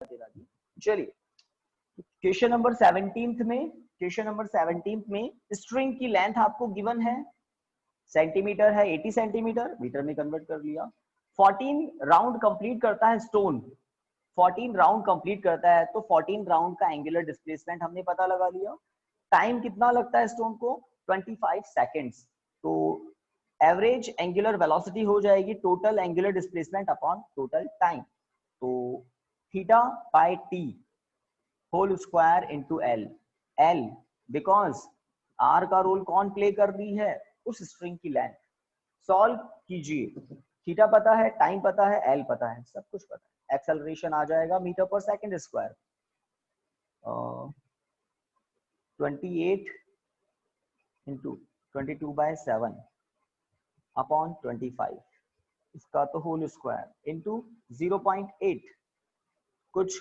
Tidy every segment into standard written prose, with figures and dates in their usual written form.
देना जी। चलिए question number 17 में स्ट्रिंग की लेंथ आपको गिवन है, सेंटीमीटर है, 80 सेंटीमीटर, मीटर में कन्वर्ट कर लिया। 14 राउंड कंप्लीट करता है स्टोन, 14 राउंड कंप्लीट करता है, तो 14 राउंड का एंगुलर डिस्प्लेसमेंट हमने पता लगा लिया। टाइम कितना लगता है स्टोन को? 25 सेकेंड्स। तो एवरेज एंगुलर वेलोसिटी हो जाएगी total angular displacement upon total time. तो theta by t whole square into l. L because r का रोल कौन प्ले कर रही है? उस स्ट्रिंग की लेंथ। सॉल्व कीजिए, थीटा पता है, टाइम पता है, एल पता है, सब कुछ पता है। एक्सेलरेशन आ जाएगा मीटर पर सेकंड स्क्वायर, 28 इंटू 22/7 अपॉन 25, इसका तो होल स्क्वायर इंटू 0.8। कुछ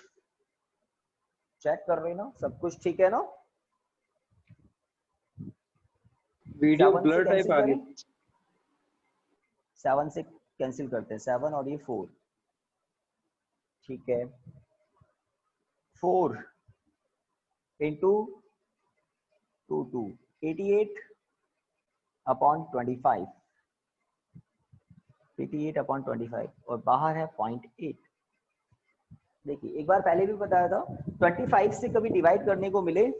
चेक कर रहे ना? सब कुछ ठीक है ना? वीडियो 7 से ब्लर टाइप कैंसिल आ करें, गई। 7 से कैंसिल करते हैं, 7 और ये 4, ठीक है। 4 इंटू 88 अपॉन 25, 88 अपॉन 25 और बाहर है 0.8। देखिए एक बार पहले भी बताया था, 25 से कभी डिवाइड करने को मिले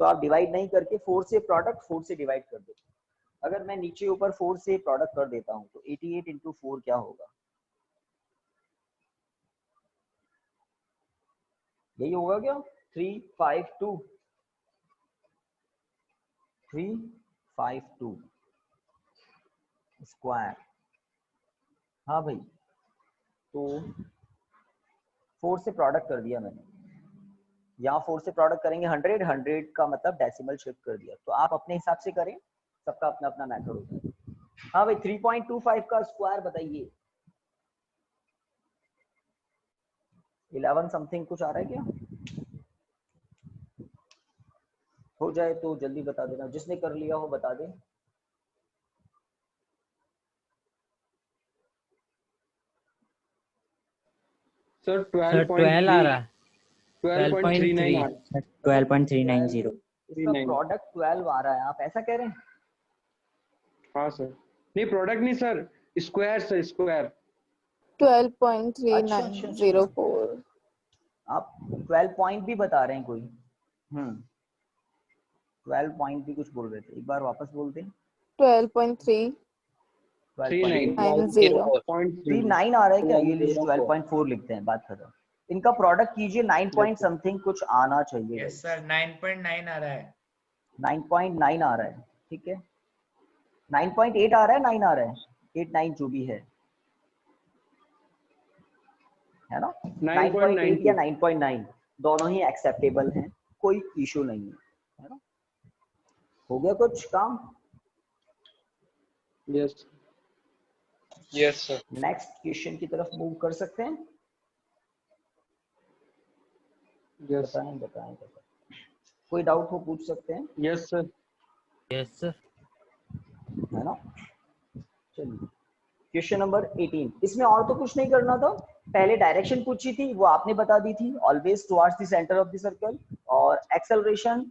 तो आप डिवाइड नहीं करके 4 से प्रोडक्ट 4 से डिवाइड कर दो। अगर मैं नीचे ऊपर 4 से प्रोडक्ट कर देता हूं तो 88 इंटू 4 क्या होगा? यही होगा क्या? 352 स्क्वायर। हाँ भाई, तो 4 से प्रोडक्ट कर दिया मैंने, यहाँ 4 से प्रोडक्ट करेंगे 100, 100 का मतलब डेसिमल शिफ्ट कर दिया। तो आप अपने हिसाब से करें, सबका अपना अपना मेथड होता है। हाँ भाई 3.25 का स्क्वायर बताइए। 11 समथिंग कुछ आ रहा है क्या? हो जाए तो जल्दी बता देना, जिसने कर लिया हो बता दे। सर सर 12 आ रहा है, 12.39 आ 12.390। इसका प्रोडक्ट 12 आ रहा है, आप ऐसा कह रहे हैं? हाँ सर, नहीं प्रोडक्ट नहीं सर, स्क्वायर सर, स्क्वायर 12.3904। आप 12 पॉइंट भी बता रहे हैं कोई? 12 पॉइंट भी कुछ बोल रहे थे, एक बार वापस बोल दें। 12.390। 39 आ रहा है क्या? ये लीजिए 12.4 लिखते हैं, बात खत्म। इनका प्रोडक्ट कीजिए, 9 पॉइंट समथिंग कुछ आना चाहिए। यस सर, 9.9 आ रहा है। 9.9 आ रहा है, ठीक है। 9.8 आ रहा है, 9 आ रहा है, 8 9 जो भी है ना? 9.8 या 9.9 दोनों ही एक्सेप्टेबल हैं, कोई इशू नहीं है ना? हो गया कुछ काम? Yes yes sir. Next question की तरफ मूव कर सकते हैं? यस बताएं। कोई डाउट हो पूछ सकते हैं। Yes sir. Yes sir. है ना? चलिए क्वेश्चन नंबर 18, इसमें और तो कुछ नहीं करना था। पहले डायरेक्शन पूछी थी, वो आपने बता दी थी, always towards the centre of the circle. और एक्सेलरेशन,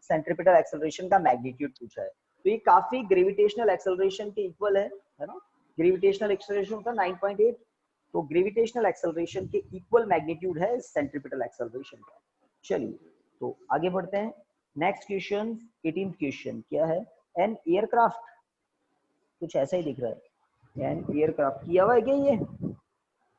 सेंट्रीपिटल एक्सेलरेशन का मैग्नीट्यूड पूछा है। तो ये काफी ग्रेविटेशनल एक्सेलरेशन के इक्वल है ना? ग्रेविटेशनल एक्सेलरेशन का 9.8, तो ग्रेविटेशनल एक्सेलरेशन के इक्वल मैग्नीट्यूड है सेंट्रीपिटल एक्सेलरेशन का। चलिए तो आगे बढ़ते हैं। नेक्स्ट क्वेश्चन, 18th क्वेश्चन क्या है? एन एयरक्राफ्ट, कुछ ऐसा ही दिख रहा है। एन एयरक्राफ्ट किया हुआ है क्या ये?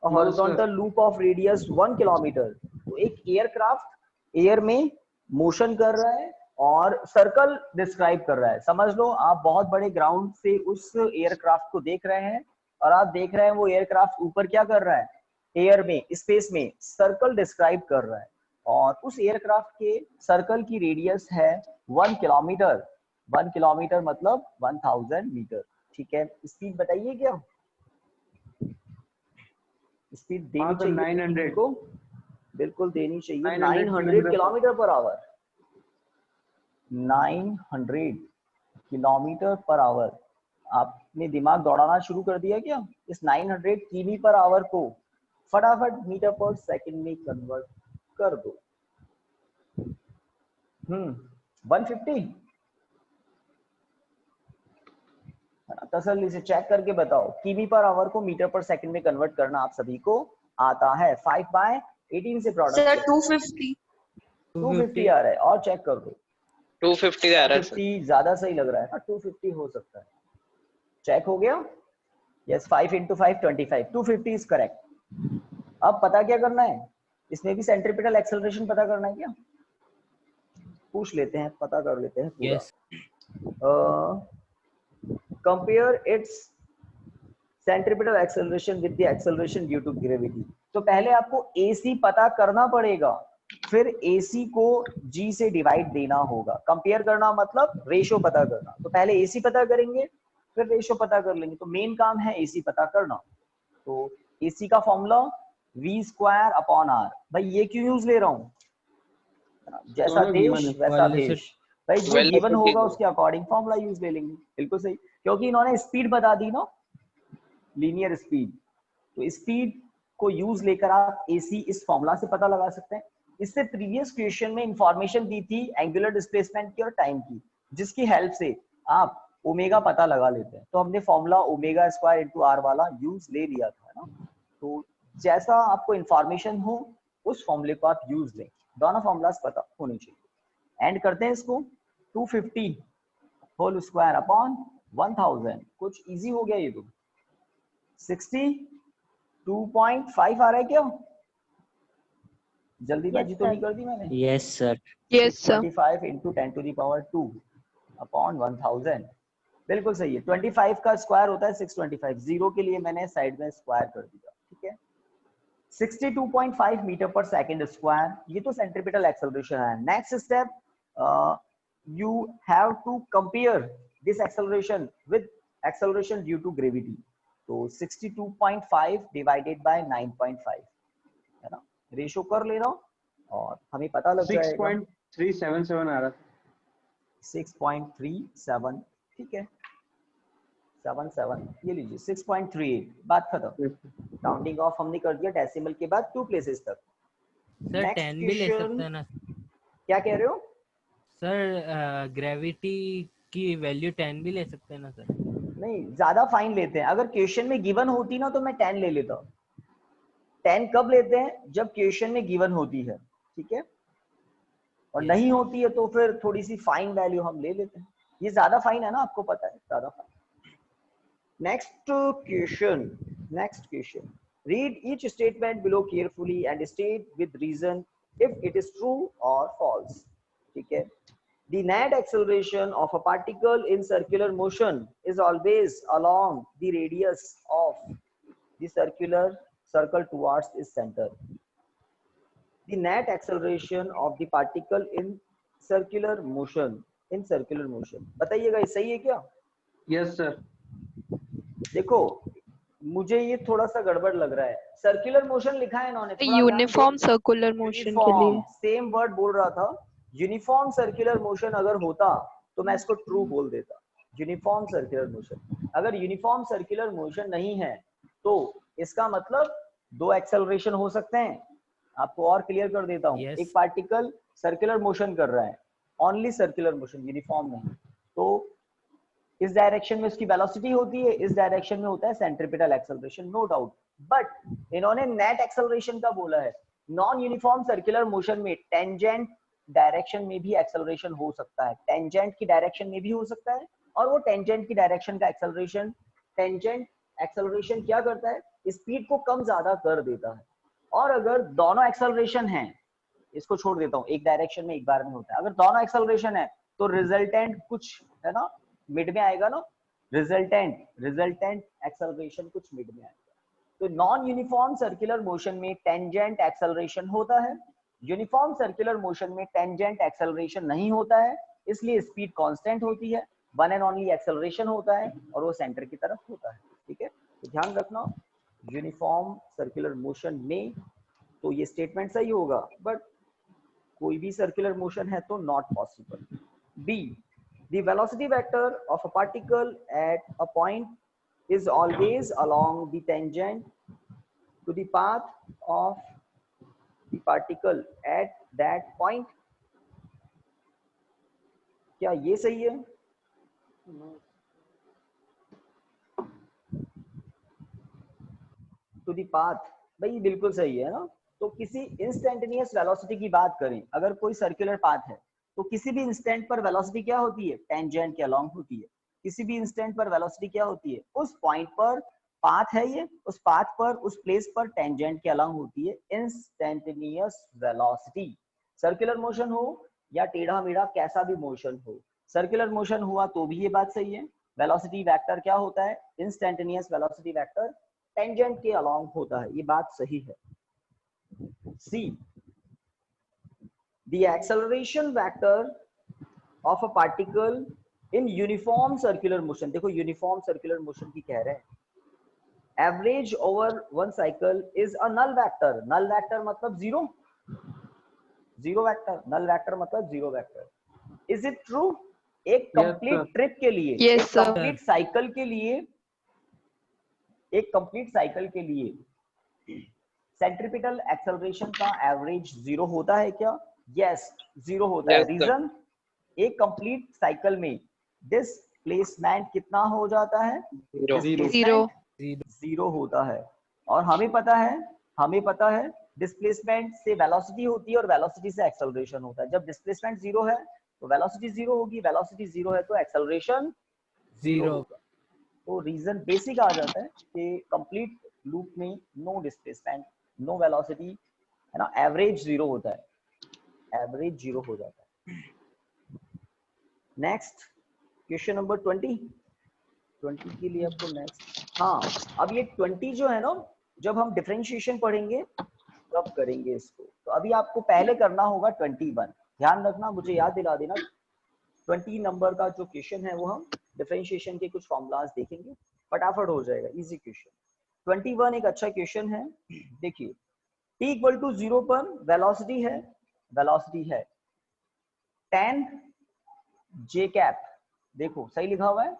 Horizontal loop of radius 1 kilometre. तो एक एयरक्राफ्ट एयर में मोशन कर रहा है और सर्कल डिस्क्राइब कर रहा है। समझ लो आप बहुत बड़े ग्राउंड से उस एयरक्राफ्ट को देख रहे हैं और आप देख रहे हैं वो एयरक्राफ्ट ऊपर क्या कर रहा है? एयर में, स्पेस में सर्कल डिस्क्राइब कर रहा है और उस एयरक्राफ्ट के सर्कल की रेडियस है 1 किलोमीटर। 1 किलोमीटर मतलब 1000 मीटर, ठीक है। स्पीड बताइए क्या? स्पीड देनी चाहिए 900 को, बिल्कुल देनी चाहिए। 900 kilometre per hour, 900 kilometre per hour. आपने दिमाग दौड़ाना शुरू कर दिया क्या? इस 900 किमी पर आवर को फटाफट मीटर पर सेकंड में कन्वर्ट कर दो। 150 तसल्ली से चेक करके बताओ, किमी पर आवर को मीटर पर सेकंड में कन्वर्ट करना आप सभी को आता है। 5/18 से प्रोडक्ट सर 250 250 आ रहा है, और चेक कर दो। 250 आ रहा है सर। 250 ज्यादा सही लग रहा है ना, 250 हो सकता है। चेक हो गया? Yes, 5 × 5 25, 250 is correct. अब पता क्या करना है, इसमें भी सेंट्रीपिटल एक्सेलरेशन पता करना है क्या? पूछ लेते हैं, पता कर लेते हैं पूरा। Yes compare its centripetal acceleration with the acceleration due to gravity. तो पहले आपको AC पता करना पड़ेगा, फिर AC को G से डिवाइड देना होगा। कंपेयर करना मतलब रेशो पता करना। तो पहले AC पता करेंगे, फिर रेशो पता कर लेंगे। तो मेन काम है AC पता करना। तो AC का फॉर्मूला V²/R। भाई ये क्यों यूज ले रहा हूँ? जैसा देश वैसा भेष। भाई जो गिवन होगा उसके अकॉर्डिंग फॉर्मूला यूज ले लेंगे। बिल्कुल सही, क्योंकि इन्होंने स्पीड बता दी ना, लीनियर स्पीड। तो स्पीड को यूज लेकर आप AC इस फॉर्मूला से पता लगा सकते हैं। इससे प्रीवियस क्वेश्चन में इंफॉर्मेशन दी थी एंगुलर डिस्प्लेसमेंट की और टाइम की, जिसकी हेल्प से आप ओमेगा पता लगा लेते हैं। तो हमने formula omega square into r वाला यूज ले लिया था ना। तो जैसा आपको इंफॉर्मेशन हो उस फॉर्मूले को आप यूज लें। दोनों फॉर्मूलास पता होने चाहिए। एंड करते हैं इसको। 250 होल स्क्वायर अपॉन 1000। कुछ इजी हो गया ये तो। 62.5 आ रहा है क्या? जल्दीबाजी तो नहीं कर दी मैंने? Yes sir. Yes, sir. 25 into 10⁻², upon 1000। बिल्कुल सही है। 25 का स्क्वायर होता है 625। 0 के लिए मैंने साइड में स्क्वायर कर दिया, ठीक है। 62.5 मीटर पर सेकंड स्क्वायर, ये तो सेंट्रीपिटल एक्सेलरेशन है। Next step, you have to compare this acceleration with acceleration due to gravity. तो 62.5 डिवाइडेड बाय 9.5 है ना, रेशो कर लेना और हमें पता लग जाएगा। 6.377 आ रहा है। 6.37, ठीक है, 77 ये लीजिए। 6.38, बात खत्म। राउंडिंग ऑफ हमने कर दिया डेसिमल के बाद 2 प्लेसेस तक। सर Next 10 भी ले question, सकते हैं ना क्या कह रहे हो? सर? ग्रेविटी की वैल्यू 10 भी ले सकते हैं ना सर? नहीं, ज्यादा फाइन लेते हैं। अगर क्वेश्चन में गिवन होती ना तो मैं 10 ले लेता। 10 कब लेते हैं? जब क्वेश्चन में गिवन होती है, ठीक है, और Yes. नहीं होती है तो फिर थोड़ी सी फाइन वैल्यू हम ले लेते हैं। ये ज्यादा फाइन है ना, आपको पता है, ज्यादा fine. Next question, read each statement below carefully and state with reason if it is true और फॉल्स, ठीक है। The net acceleration of a particle in circular motion is always along the radius of the circle towards its center. The net acceleration of the particle in circular motion बताइएगा, ये सही है क्या? Yes sir. देखो मुझे ये थोड़ा सा गड़बड़ लग रहा है। सर्कुलर मोशन लिखा है इन्होंने, थोड़ा ध्यान दो। यूनिफॉर्म सर्कुलर मोशन के लिए सेम वर्ड बोल रहा था। यूनिफॉर्म सर्कुलर मोशन अगर होता तो मैं इसको ट्रू बोल देता। यूनिफॉर्म सर्कुलर मोशन, अगर यूनिफॉर्म सर्कुलर मोशन नहीं है तो इसका मतलब 2 एक्सेलरेशन हो सकते हैं। आपको और क्लियर कर देता हूँ। Yes. एक पार्टिकल सर्कुलर मोशन कर रहा है, ओनली सर्कुलर मोशन, यूनिफॉर्म नहीं। तो इस डायरेक्शन में उसकी वेलोसिटी होती है, इस डायरेक्शन में होता है centripetal acceleration, no doubt. But इन्होंने नेट एक्सेलरेशन का बोला है। नॉन यूनिफॉर्म सर्कुलर मोशन में टेंजेंट डायरेक्शन में भी एक्सेलरेशन हो सकता है, टेंजेंट की डायरेक्शन में भी हो सकता है। और वो टेंजेंट की डायरेक्शन का एक्सेलरेशन, टेंजेंट एक्सेलरेशन क्या करता है? स्पीड को कम ज्यादा कर देता है। और अगर दोनों एक्सेलरेशन हैं, इसको छोड़ देता हूँ, एक डायरेक्शन में एक बार में होता है। अगर दोनों एक्सेलरेशन है तो रिजल्टेंट कुछ है ना, मिड में आएगा ना, रिजल्टेंट एक्सेलरेशन कुछ मिड में आएगा। तो नॉन यूनिफॉर्म सर्कुलर मोशन में टेंजेंट एक्सेलरेशन होता है, यूनिफॉर्म सर्कुलर मोशन में टेंजेंट एक्सेलरेशन नहीं होता है, इसलिए स्पीड कांस्टेंट होती है, वन एंड ओनली एक्सेलरेशन होता है और वो सेंटर की तरफ होता है, ठीक है। तो ध्यान रखना, यूनिफॉर्म सर्कुलर मोशन में तो ये स्टेटमेंट सही होगा, बट कोई भी सर्कुलर मोशन है तो not possible. B, the velocity vector of a particle at a point is always along the tangent to the path of the particle at that point. क्या ये सही है? To the path, भाई बिल्कुल सही है ना। तो किसी इंस्टेंटेनियस वेलोसिटी की बात करें, अगर कोई सर्कुलर पाथ है तो किसी भी इंस्टेंट पर वेलोसिटी क्या होती है? टेंजेंट के अलोंग होती है। किसी भी इंस्टेंट पर वेलोसिटी क्या होती है? उस पॉइंट पर पाथ है ये, उस पाथ पर, उस प्लेस पर टेंजेंट के अलोंग होती है इंस्टेंटेनियस वेलोसिटी। सर्कुलर मोशन हो या टेढ़ा मेढ़ा कैसा भी मोशन हो, सर्कुलर मोशन हुआ तो भी ये बात सही है। वेलोसिटी वेक्टर क्या होता है? इंस्टेंटेनियस वेलोसिटी वेक्टर टेंजेंट के अलोंग होता है, ये बात सही है। C, the acceleration vector of a particle in uniform circular motion, देखो यूनिफॉर्म सर्कुलर मोशन की कह रहे हैं। Average over one cycle is a null vector. Null vector मतलब zero, zero vector. Null vector मतलब zero vector. Is it true? एक complete trip के लिए, Yes, एक sir. कंप्लीट साइकिल के लिए, एक कंप्लीट साइकिल के लिए सेंट्रीपिटल एक्सेलरेशन का एवरेज जीरो होता है क्या? यस, जीरो होता है। Yes, sir. रीजन, एक कंप्लीट साइकिल में डिस्प्लेसमेंट कितना हो जाता है? Zero. Zero. जीरो होता है। और हमें पता है डिस्प्लेसमेंट से वेलोसिटी होती है और वेलोसिटी से एक्सेलरेशन होता है। जब डिस्प्लेसमेंट जीरो है तो वेलोसिटी जीरो होगी, वेलोसिटी जीरो है तो एक्सेलरेशन जीरो होगा। तो रीजन बेसिक आ जाता है कि कंप्लीट लूप में नो डिस्प्लेसमेंट, नो वेलोसिटी, है ना, एवरेज जीरो होता है, एवरेज जीरो हो जाता है। नेक्स्ट क्वेश्चन नंबर 20 के लिए आपको नेक्स्ट, हाँ अब ये 20 जो है ना, जब हम डिफरेंशिएशन पढ़ेंगे तब करेंगे इसको। तो अभी आपको पहले करना होगा 21। ध्यान रखना, मुझे याद दिला देना। 20 नंबर का जो क्वेश्चन है वो हम डिफरेंशिएशन के कुछ फॉर्मूलाज देखेंगे, फटाफट हो जाएगा, इजी क्वेश्चन। 21 एक अच्छा क्वेश्चन है। देखिए t इक्वल टू 0 पर वेलोसिटी है 10 j कैप, देखो सही लिखा हुआ है,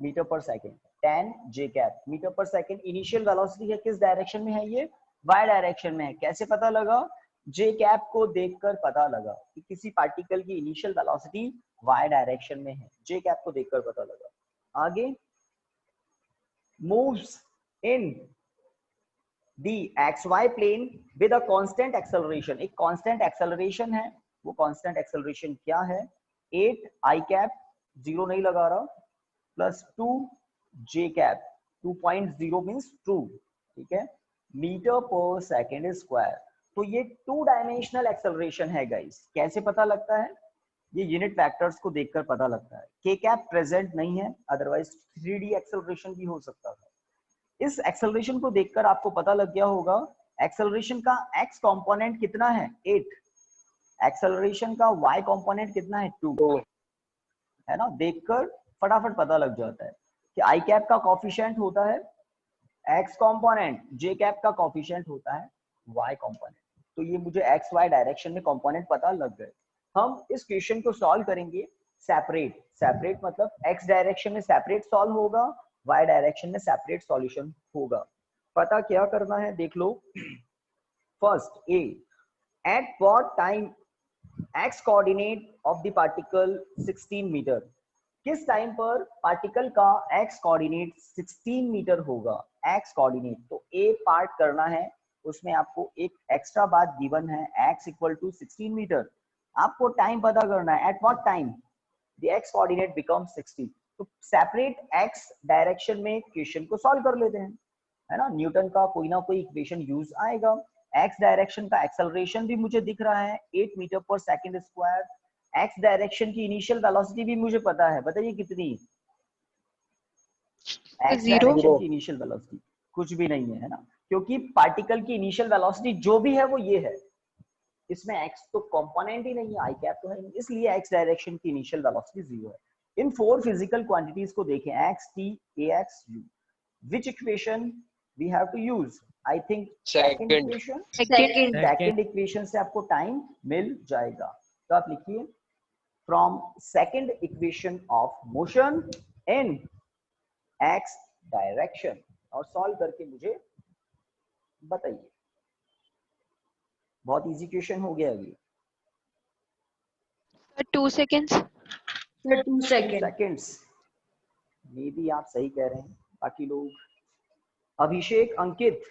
मीटर पर सेकंड। 10 j कैप मीटर पर सेकंड इनिशियल वेलोसिटी है। किस डायरेक्शन में है ये? y डायरेक्शन में है। कैसे पता लगा? j कैप को देखकर पता लगा कि किसी पार्टिकल की इनिशियल वेलोसिटी y डायरेक्शन में है, j कैप को देखकर पता लगा। आगे, moves in the xy plane with a constant acceleration, एक constant acceleration है। वो constant acceleration क्या है? 8 i कैप, जीरो नहीं लगा रहा, प्लस 2 j कैप, 2.0 मीन्स 2, ठीक है, मीटर पर सेकेंड स्क्वायर। तो ये 2 डायमेंशनल एक्सेलरेशन है गाइस। कैसे पता लगता है? ये यूनिट वेक्टर्स को देखकर पता लगता है। k कैप प्रेजेंट नहीं है, अदरवाइज 3D एक्सेलरेशन भी हो सकता था। इस एक्सेलरेशन को देखकर आपको पता लग गया होगा एक्सेलरेशन का x कंपोनेंट कितना है? 8। एक्सेलरेशन का y कंपोनेंट कितना है? 2, है ना। देखकर फटाफट पता लग जाता है कि i कैप का कोफिशिएंट होता है x कंपोनेंट, j कैप का कोफिशिएंट होता है y कंपोनेंट। तो ये मुझे x y डायरेक्शन में कंपोनेंट पता लग गए। हम इस क्वेश्चन को सॉल्व करेंगे सेपरेट मतलब x डायरेक्शन में सेपरेट सॉल्व होगा, y डायरेक्शन में सेपरेट सॉल्यूशन होगा। पता क्या करना है देख लो। First a, at what time x coordinate of the particle 16 meter, किस टाइम पर पार्टिकल का x कोऑर्डिनेट 16 मीटर होगा? x कोऑर्डिनेट, तो ए पार्ट करना है, उसमें आपको एक एक्स्ट्रा बात गिवन है, x इक्वल टू 16 मीटर। आपको टाइम पता करना है, eight what time the x coordinate become 16। तो सेपरेट x डायरेक्शन में क्वेश्चन को सॉल्व कर लेते हैं, है ना। न्यूटन का कोई ना कोई इक्वेशन यूज आएगा। x डायरेक्शन का एक्सेलरेशन भी मुझे दिख रहा है 8 मीटर पर सेकंड स्क्वायर। x डायरेक्शन की इनिशियल वेलोसिटी भी मुझे पता है, बताइए कितनी? x डायरेक्शन की इनिशियल वेलोसिटी कुछ भी नहीं है, है ना, क्योंकि पार्टिकल की इनिशियल वेलोसिटी जो भी है वो ये है, इसमें x तो कंपोनेंट ही नहीं है, i कैप तो है नहीं, इसलिए x डायरेक्शन की इनिशियल वेलोसिटी 0 है। इन 4 फिजिकल क्वांटिटीज को देखें, x, t, ax, u, which equation we have to use? I think second equation। Second equation से आपको टाइम मिल जाएगा। तो आप लिखिए from second equation of motion in x direction, और सॉल्व करके मुझे बताइए, बहुत इजी क्वेश्चन हो गया अभी। 2 seconds. Sir, 2 seconds. Seconds, may be आप सही कह रहे हैं। बाकी लोग, अभिषेक, अंकित,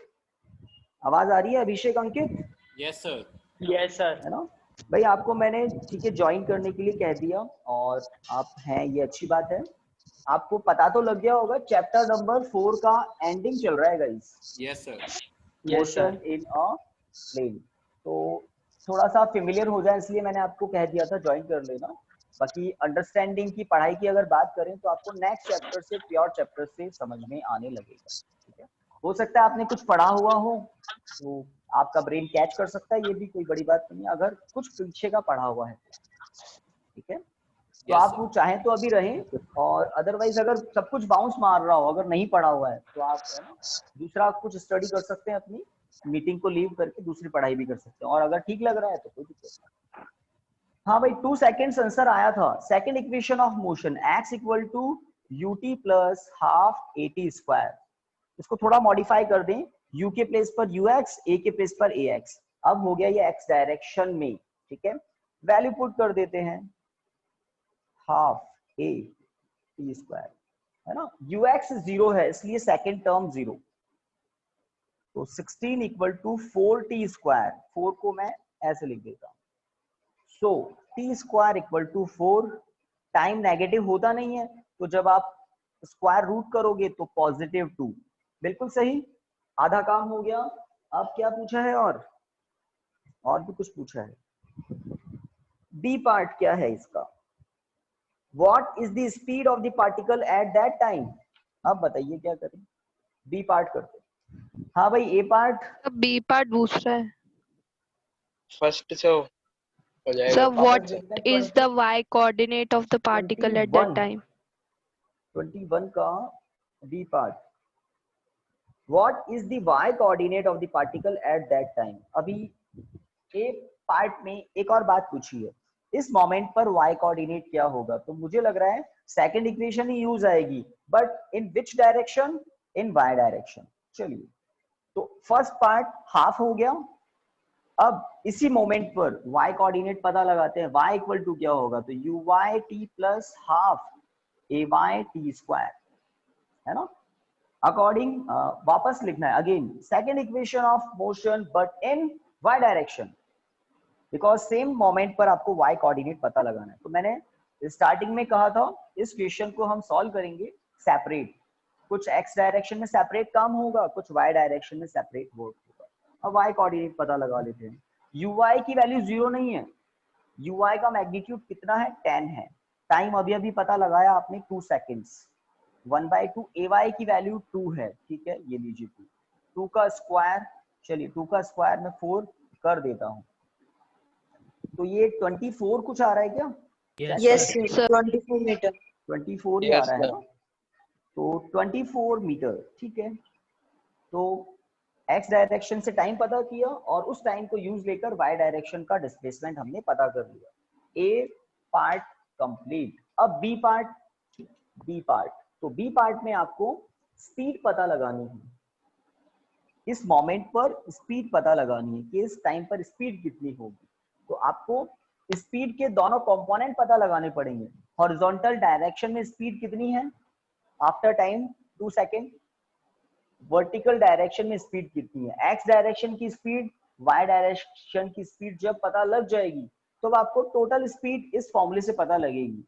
आवाज आ रही है? अभिषेक, अंकित, यस सर। Yes, sir. है ना भाई? आपको मैंने ठीक है ज्वाइन करने के लिए कह दिया और आप हैं, ये अच्छी बात है। आपको पता तो लग गया होगा चैप्टर नंबर 4 का एंडिंग चल रहा है guys, yes sir. Yes, sir. Motion in a plane. तो थोड़ा सा फेमिलियर हो जाए इसलिए मैंने आपको कह दिया था ज्वाइन कर लेना। बाकी अंडरस्टैंडिंग की, पढ़ाई की अगर बात करें तो आपको नेक्स्ट चैप्टर से, प्योर चैप्टर से समझ में आने लगेगा। ठीक है, हो सकता है आपने कुछ पढ़ा हुआ हो तो आपका ब्रेन कैच कर सकता है, ये भी कोई बड़ी बात नहीं है अगर कुछ पीछे का पढ़ा हुआ है। ठीक है, तो Yes, आप sir. वो चाहें तो अभी रहें, और अदरवाइज अगर सब कुछ बाउंस मार रहा हो, अगर नहीं पढ़ा हुआ है तो आप है ना दूसरा कुछ स्टडी कर सकते हैं, अपनी मीटिंग को लीव करके दूसरी पढ़ाई भी कर सकते हैं, और अगर ठीक लग रहा है तो कोई दिक्कत नहीं। हाँ भाई, 2 सेकेंड्स आंसर आया था। Second equation of motion, x equal to ut plus half at square. इसको थोड़ा मॉडिफाई कर दें, u के प्लेस पर ux, a के प्लेस पर ax। अब हो गया ये x डायरेक्शन में। ठीक है, वैल्यू पुट कर देते हैं, हाफ a t स्क्वायर, है ना। ux 0 है इसलिए सेकंड टर्म 0, तो 16 इक्वल टू 4t स्क्वायर। 4 को मैं ऐसे लिख देता हूँ, so t square equal to 4। Time negative होता नहीं है, तो जब आप स्क्वायर रूट करोगे तो +2। बिल्कुल सही, आधा काम हो गया। अब क्या पूछा है, और भी कुछ पूछा है। बी पार्ट क्या है इसका, what is the speed of the particle at that time. अब बताइए क्या करें, बी पार्ट करते हैं। हाँ भाई, ए पार्ट, अब B part दूसरा है। First से हो जाएगा। Sir, वापस what देखते हैं is the y coordinate of the particle at that 21 time? 21 का B part, what is the y coordinate of the particle at that time. अभी ए पार्ट में एक और बात पूछी है, इस मोमेंट पर y कोऑर्डिनेट क्या होगा, तो मुझे लग रहा है सेकंड इक्वेशन ही यूज आएगी, but in which direction, in y direction. चलिए, तो फर्स्ट पार्ट हाफ हो गया। अब इसी मोमेंट पर y कोऑर्डिनेट पता लगाते हैं, y इक्वल टू क्या होगा, तो uy t plus half ay t square, है ना। अकॉर्डिंग वापस लिखना है again second equation of motion but in y direction, because same moment पर आपको y कोऑर्डिनेट पता लगाना है। तो मैंने स्टार्टिंग में कहा था इस क्वेश्चन को हम सॉल्व करेंगे सेपरेट, कुछ x डायरेक्शन में सेपरेट काम होगा, कुछ y डायरेक्शन में सेपरेट वर्क होगा। अब y कोऑर्डिनेट पता लगा लेते हैं। uy की वैल्यू 0 नहीं है, uy का मैग्नीट्यूड कितना है, 10 है। टाइम अभी अभी पता लगाया आपने 2 सेकेंड्स। 1/2 ay की वैल्यू 2 है, ठीक है, ये लीजिए 2 का स्क्वायर। चलिए 2 का स्क्वायर में 4 कर देता हूँ, तो ये 24 कुछ आ रहा है क्या? Yes, sir. sir. 24 meter. 24 ही आ Yes, रहा है sir. ना, तो 24 मीटर। ठीक है, तो x डायरेक्शन से टाइम पता किया और उस टाइम को यूज लेकर y डायरेक्शन का डिस्प्लेसमेंट हमने पता कर लिया। a part complete. अब b पार्ट, तो b पार्ट में आपको स्पीड पता लगानी है, इस मोमेंट पर स्पीड पता लगानी है कि इस टाइम पर स्पीड कितनी होगी। तो आपको स्पीड के दोनों कंपोनेंट पता लगाने पड़ेंगे। हॉरिजॉन्टल डायरेक्शन में स्पीड कितनी है after time 2 second, vertical direction में स्पीड कितनी है, एक्स डायरेक्शन की स्पीड, वाई डायरेक्शन की स्पीड जब पता लग जाएगी तो आपको टोटल स्पीड इस फॉर्मूले से पता लगेगी,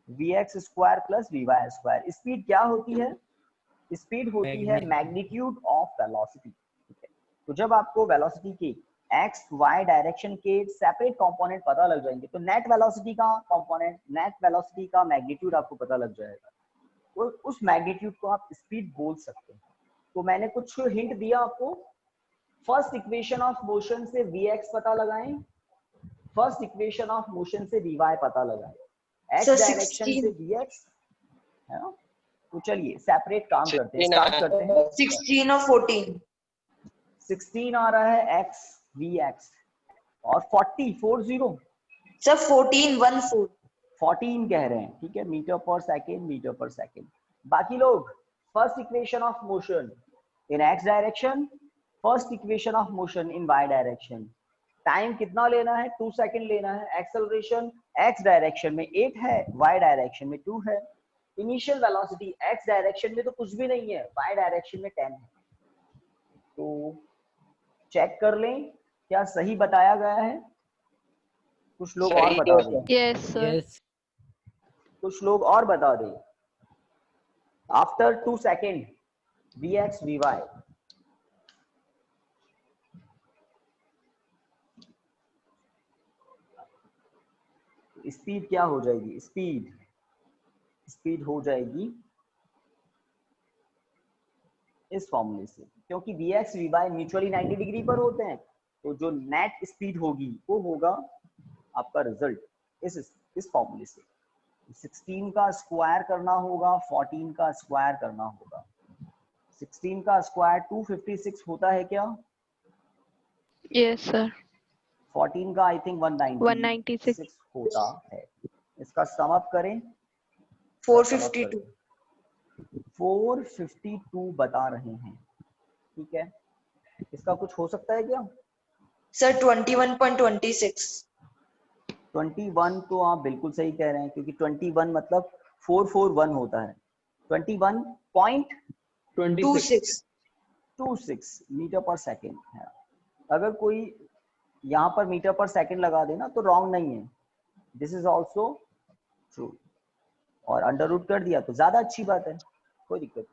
vx square plus vy square. Speed क्या होती है, स्पीड होती है मैग्नीट्यूड ऑफ वेलोसिटी। तो जब आपको वेलोसिटी के x y डायरेक्शन के सेपरेट कंपोनेंट पता लग जाएंगे तो नेट वेलोसिटी का कंपोनेंट, नेट वेलोसिटी का मैग्नीट्यूड आपको पता लग जाएगा, तो उस मैग्नीट्यूड को आप स्पीड बोल सकते हैं। तो मैंने कुछ हिंट दिया आपको। फर्स्ट इक्वेशन ऑफ मोशन से vx पता लगाएं, फर्स्ट इक्वेशन ऑफ मोशन से vy पता लगाएं, x Sir, डायरेक्शन 16. से vx, है ना। तो चलिए सेपरेट काम करते हैं, 16 स्टार्ट करते हैं। 16 or 14. 16 आ रहा है x vx और 40 Sir, 14 1 4. 14 कह रहे हैं, ठीक है, मीटर पर सेकेंड। बाकी लोग first equation of motion in x direction, first equation of motion in y direction, time कितना लेना है, 2 सेकंड लेना है। एक्सेलरेशन x डायरेक्शन में 8 है, y डायरेक्शन में 2 है। इनिशियल वेलोसिटी x डायरेक्शन में तो कुछ भी नहीं है, y डायरेक्शन में 10 है। तो चेक कर लें क्या सही बताया गया है। कुछ लोग और सही बता है, दें, Yes, sir. Yes. कुछ लोग और बता दें। After 2 second vx vy, speed क्या हो जाएगी, स्पीड हो जाएगी इस फॉर्मूले से, क्योंकि vx vy म्यूचुअली 90 डिग्री पर होते हैं, तो जो नेट स्पीड होगी वो होगा आपका रिजल्ट इस फॉर्मूले से। 16 का स्क्वायर करना होगा, 14 का स्क्वायर करना होगा। 16 का स्क्वायर 256 होता है क्या? Yes, sir. 14 का आई थिंक 196 होता है। इसका सम अप करें, 452. 452 बता रहे हैं, ठीक है। इसका कुछ हो सकता है क्या? Sir, 21.26. 21 तो आप बिल्कुल सही कह रहे हैं, क्योंकि 21 मतलब 441 होता है। 21.26 26. मीटर पर सेकेंड है। अगर कोई यहाँ पर मीटर पर सेकेंड लगा देना तो रॉन्ग नहीं है, दिस इज ऑल्सो ट्रू। और अंडर रूट कर दिया तो ज्यादा अच्छी बात है, कोई दिक्कत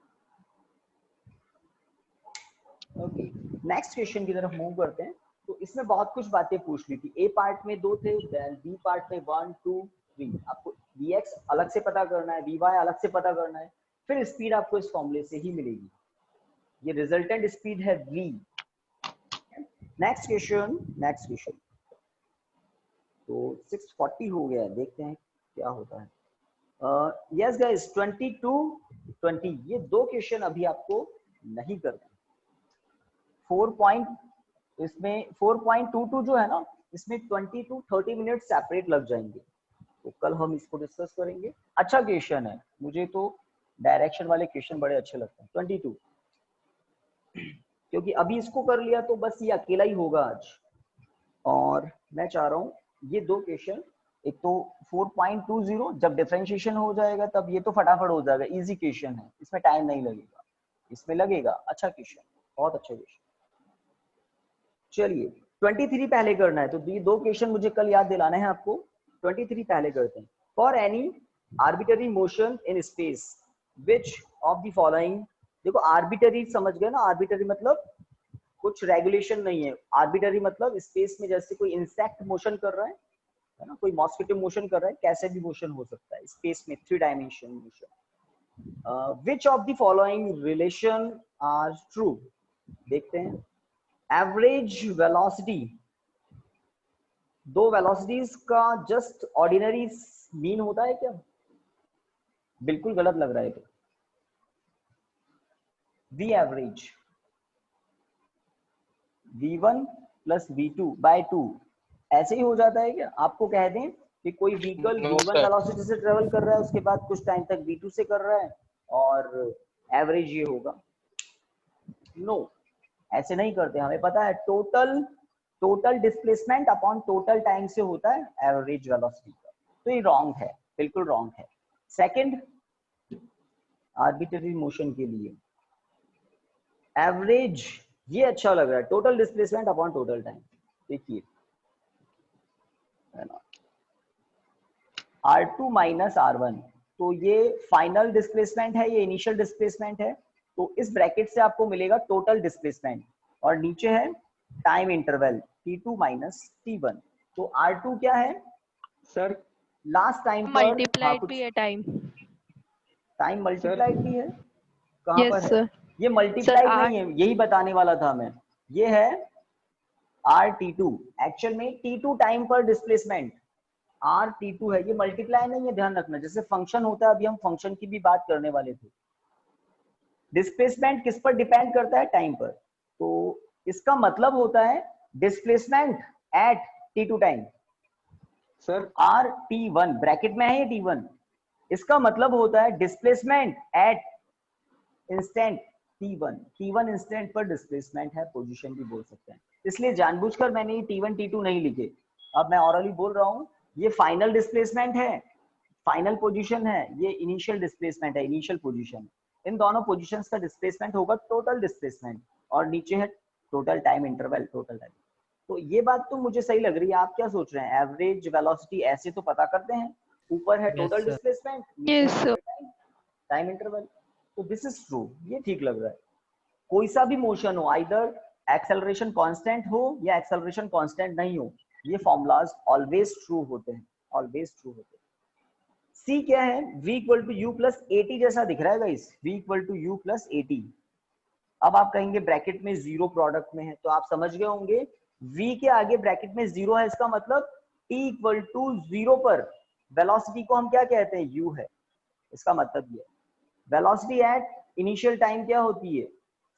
नहीं। ओके, नेक्स्ट क्वेश्चन की तरफ मूव करते हैं। तो इसमें बहुत कुछ बातें पूछ ली थी। ए पार्ट में 2 थे, देन बी पार्ट में 1 2 3। आपको vx अलग से पता करना है, vy अलग से पता करना है, फिर स्पीड आपको इस फॉर्मूले से ही मिलेगी। ये रिजल्टेंट स्पीड है v। Next question. तो 640 हो गया, देखते हैं क्या होता है। यस गाइस, 22-20 ये 2 क्वेश्चन अभी आपको नहीं करना। 4.22 जो है ना, इसमें 20 to 30 मिनट सेपरेट लग जाएंगे, तो कल हम इसको डिस्कस करेंगे। अच्छा क्वेश्चन है, मुझे तो डायरेक्शन वाले क्वेश्चन बड़े अच्छे लगते हैं। 22, क्योंकि अभी इसको कर लिया तो बस ये अकेला ही होगा आज। और मैं चाह रहा हूँ ये 2 क्वेश्चन, एक तो 4.20 जब डिफरेंशिएशन हो जाएगा तब ये तो फटाफट हो जाएगा, इजी क्वेश्चन है, इसमें टाइम नहीं लगेगा, इसमें लगेगा। अच्छा क्वेश्चन, बहुत अच्छा क्वेश्चन। चलिए 23 पहले करना है, तो ये 2 क्वेश्चन मुझे कल याद दिलाना है आपको। 23 पहले करते हैं। For any arbitrary motion in space which of the following, देखो आर्बिटरी समझ गए ना, आर्बिटरी मतलब कुछ रेगुलेशन नहीं है। आर्बिटरी मतलब स्पेस में जैसे कोई इंसेक्ट मोशन कर रहा है ना, कोई मॉस्किटो मोशन कर रहा है, कैसे भी मोशन हो सकता है स्पेस में, 3 dimension motion. Which of the following relation are true, देखते हैं। एवरेज वेलोसिटी, 2 वेलोसिटीज का जस्ट ऑर्डिनरी मीन होता है क्या? बिल्कुल गलत लग रहा है। तो v average v1 plus v2 bye 2 ऐसे ही हो जाता है क्या? आपको कह दें कि कोई vehicle No, v1 sir. Velocity से ट्रेवल कर रहा है, उसके बाद कुछ टाइम तक v2 से कर रहा है, और एवरेज ये होगा। नो, ऐसे नहीं करते। हमें पता है total displacement upon total time से होता है एवरेज वेलोसिटी का, तो ये रॉन्ग है, बिल्कुल रॉन्ग है। सेकंड, आर्बिट्ररी मोशन के लिए एवरेज, ये अच्छा लग रहा है, total displacement upon total time. देखिए R2 माइनस R1, तो ये फाइनल डिस्प्लेसमेंट है, ये इनिशियल डिस्प्लेसमेंट है, तो इस ब्रैकेट से आपको मिलेगा टोटल डिस्प्लेसमेंट, और नीचे है time interval T2 minus T1। तो R2 क्या है सर लास्ट टाइम पर, Multiplied भी है time. टाइम मल्टीप्लाइड भी है, कहाँ Yes, पर है? sir. ये मल्टीप्लाइड Sir, नहीं है, यही बताने वाला था मैं। ये है RT2, एक्चुअल में T2 टाइम पर डिस्प्लेसमेंट RT2 है, ये मल्टीप्लाई नहीं है, ध्यान रखना। जैसे फंक्शन होता है, अभी हम फंक्शन की भी बात करने वाले थे। डिस्प्लेसमेंट किस पर डिपेंड करता है? टाइम पर। तो इसका मतलब होता है displacement eight T2 time, sir RT1 bracket में है ये T1, इसका मतलब होता है displacement at instant T1 instant पर डिस्प्लेसमेंट है, पोजीशन भी बोल सकते हैं, इसलिए जानबूझकर मैंने ये T1 T2 नहीं लिखे। अब मैं ऑरली बोल रहा हूँ, ये फाइनल डिस्प्लेसमेंट है, फाइनल पोजीशन है, ये इनिशियल डिस्प्लेसमेंट है, इनिशियल पोजीशन। इन दोनों पोजीशंस का डिस्प्लेसमेंट होगा टोटल डिस्प्लेसमेंट, और नीचे है total time interval, total time. तो ये बात तो मुझे सही लग रही है। आप क्या सोच रहे हैं? एवरेज वेलोसिटी ऐसे तो पता करते हैं, ऊपर है Yes, total sir. Displacement, Yes, sir. Time interval. तो दिस इज ट्रू, ये ठीक लग रहा है। कोई सा भी मोशन हो, आइदर एक्सेलरेशन कांस्टेंट हो या एक्सेलरेशन कांस्टेंट नहीं हो, ये फॉर्मूलाज ऑलवेज ट्रू होते हैं, ऑलवेज ट्रू होते हैं। सी क्या है? v equal to u plus a t जैसा दिख रहा है guys, v equal to u plus a t. अब आप कहेंगे ब्रैकेट में जीरो प्रोडक्ट में है, तो आप समझ गए होंगे v के आगे ब्रैकेट में जीरो है, इसका मतलब t इक्वल टू जीरो पर वेलोसिटी को हम क्या कहते हैं? u है। इसका मतलब ये वेलोसिटी एट इनिशियल टाइम क्या होती है?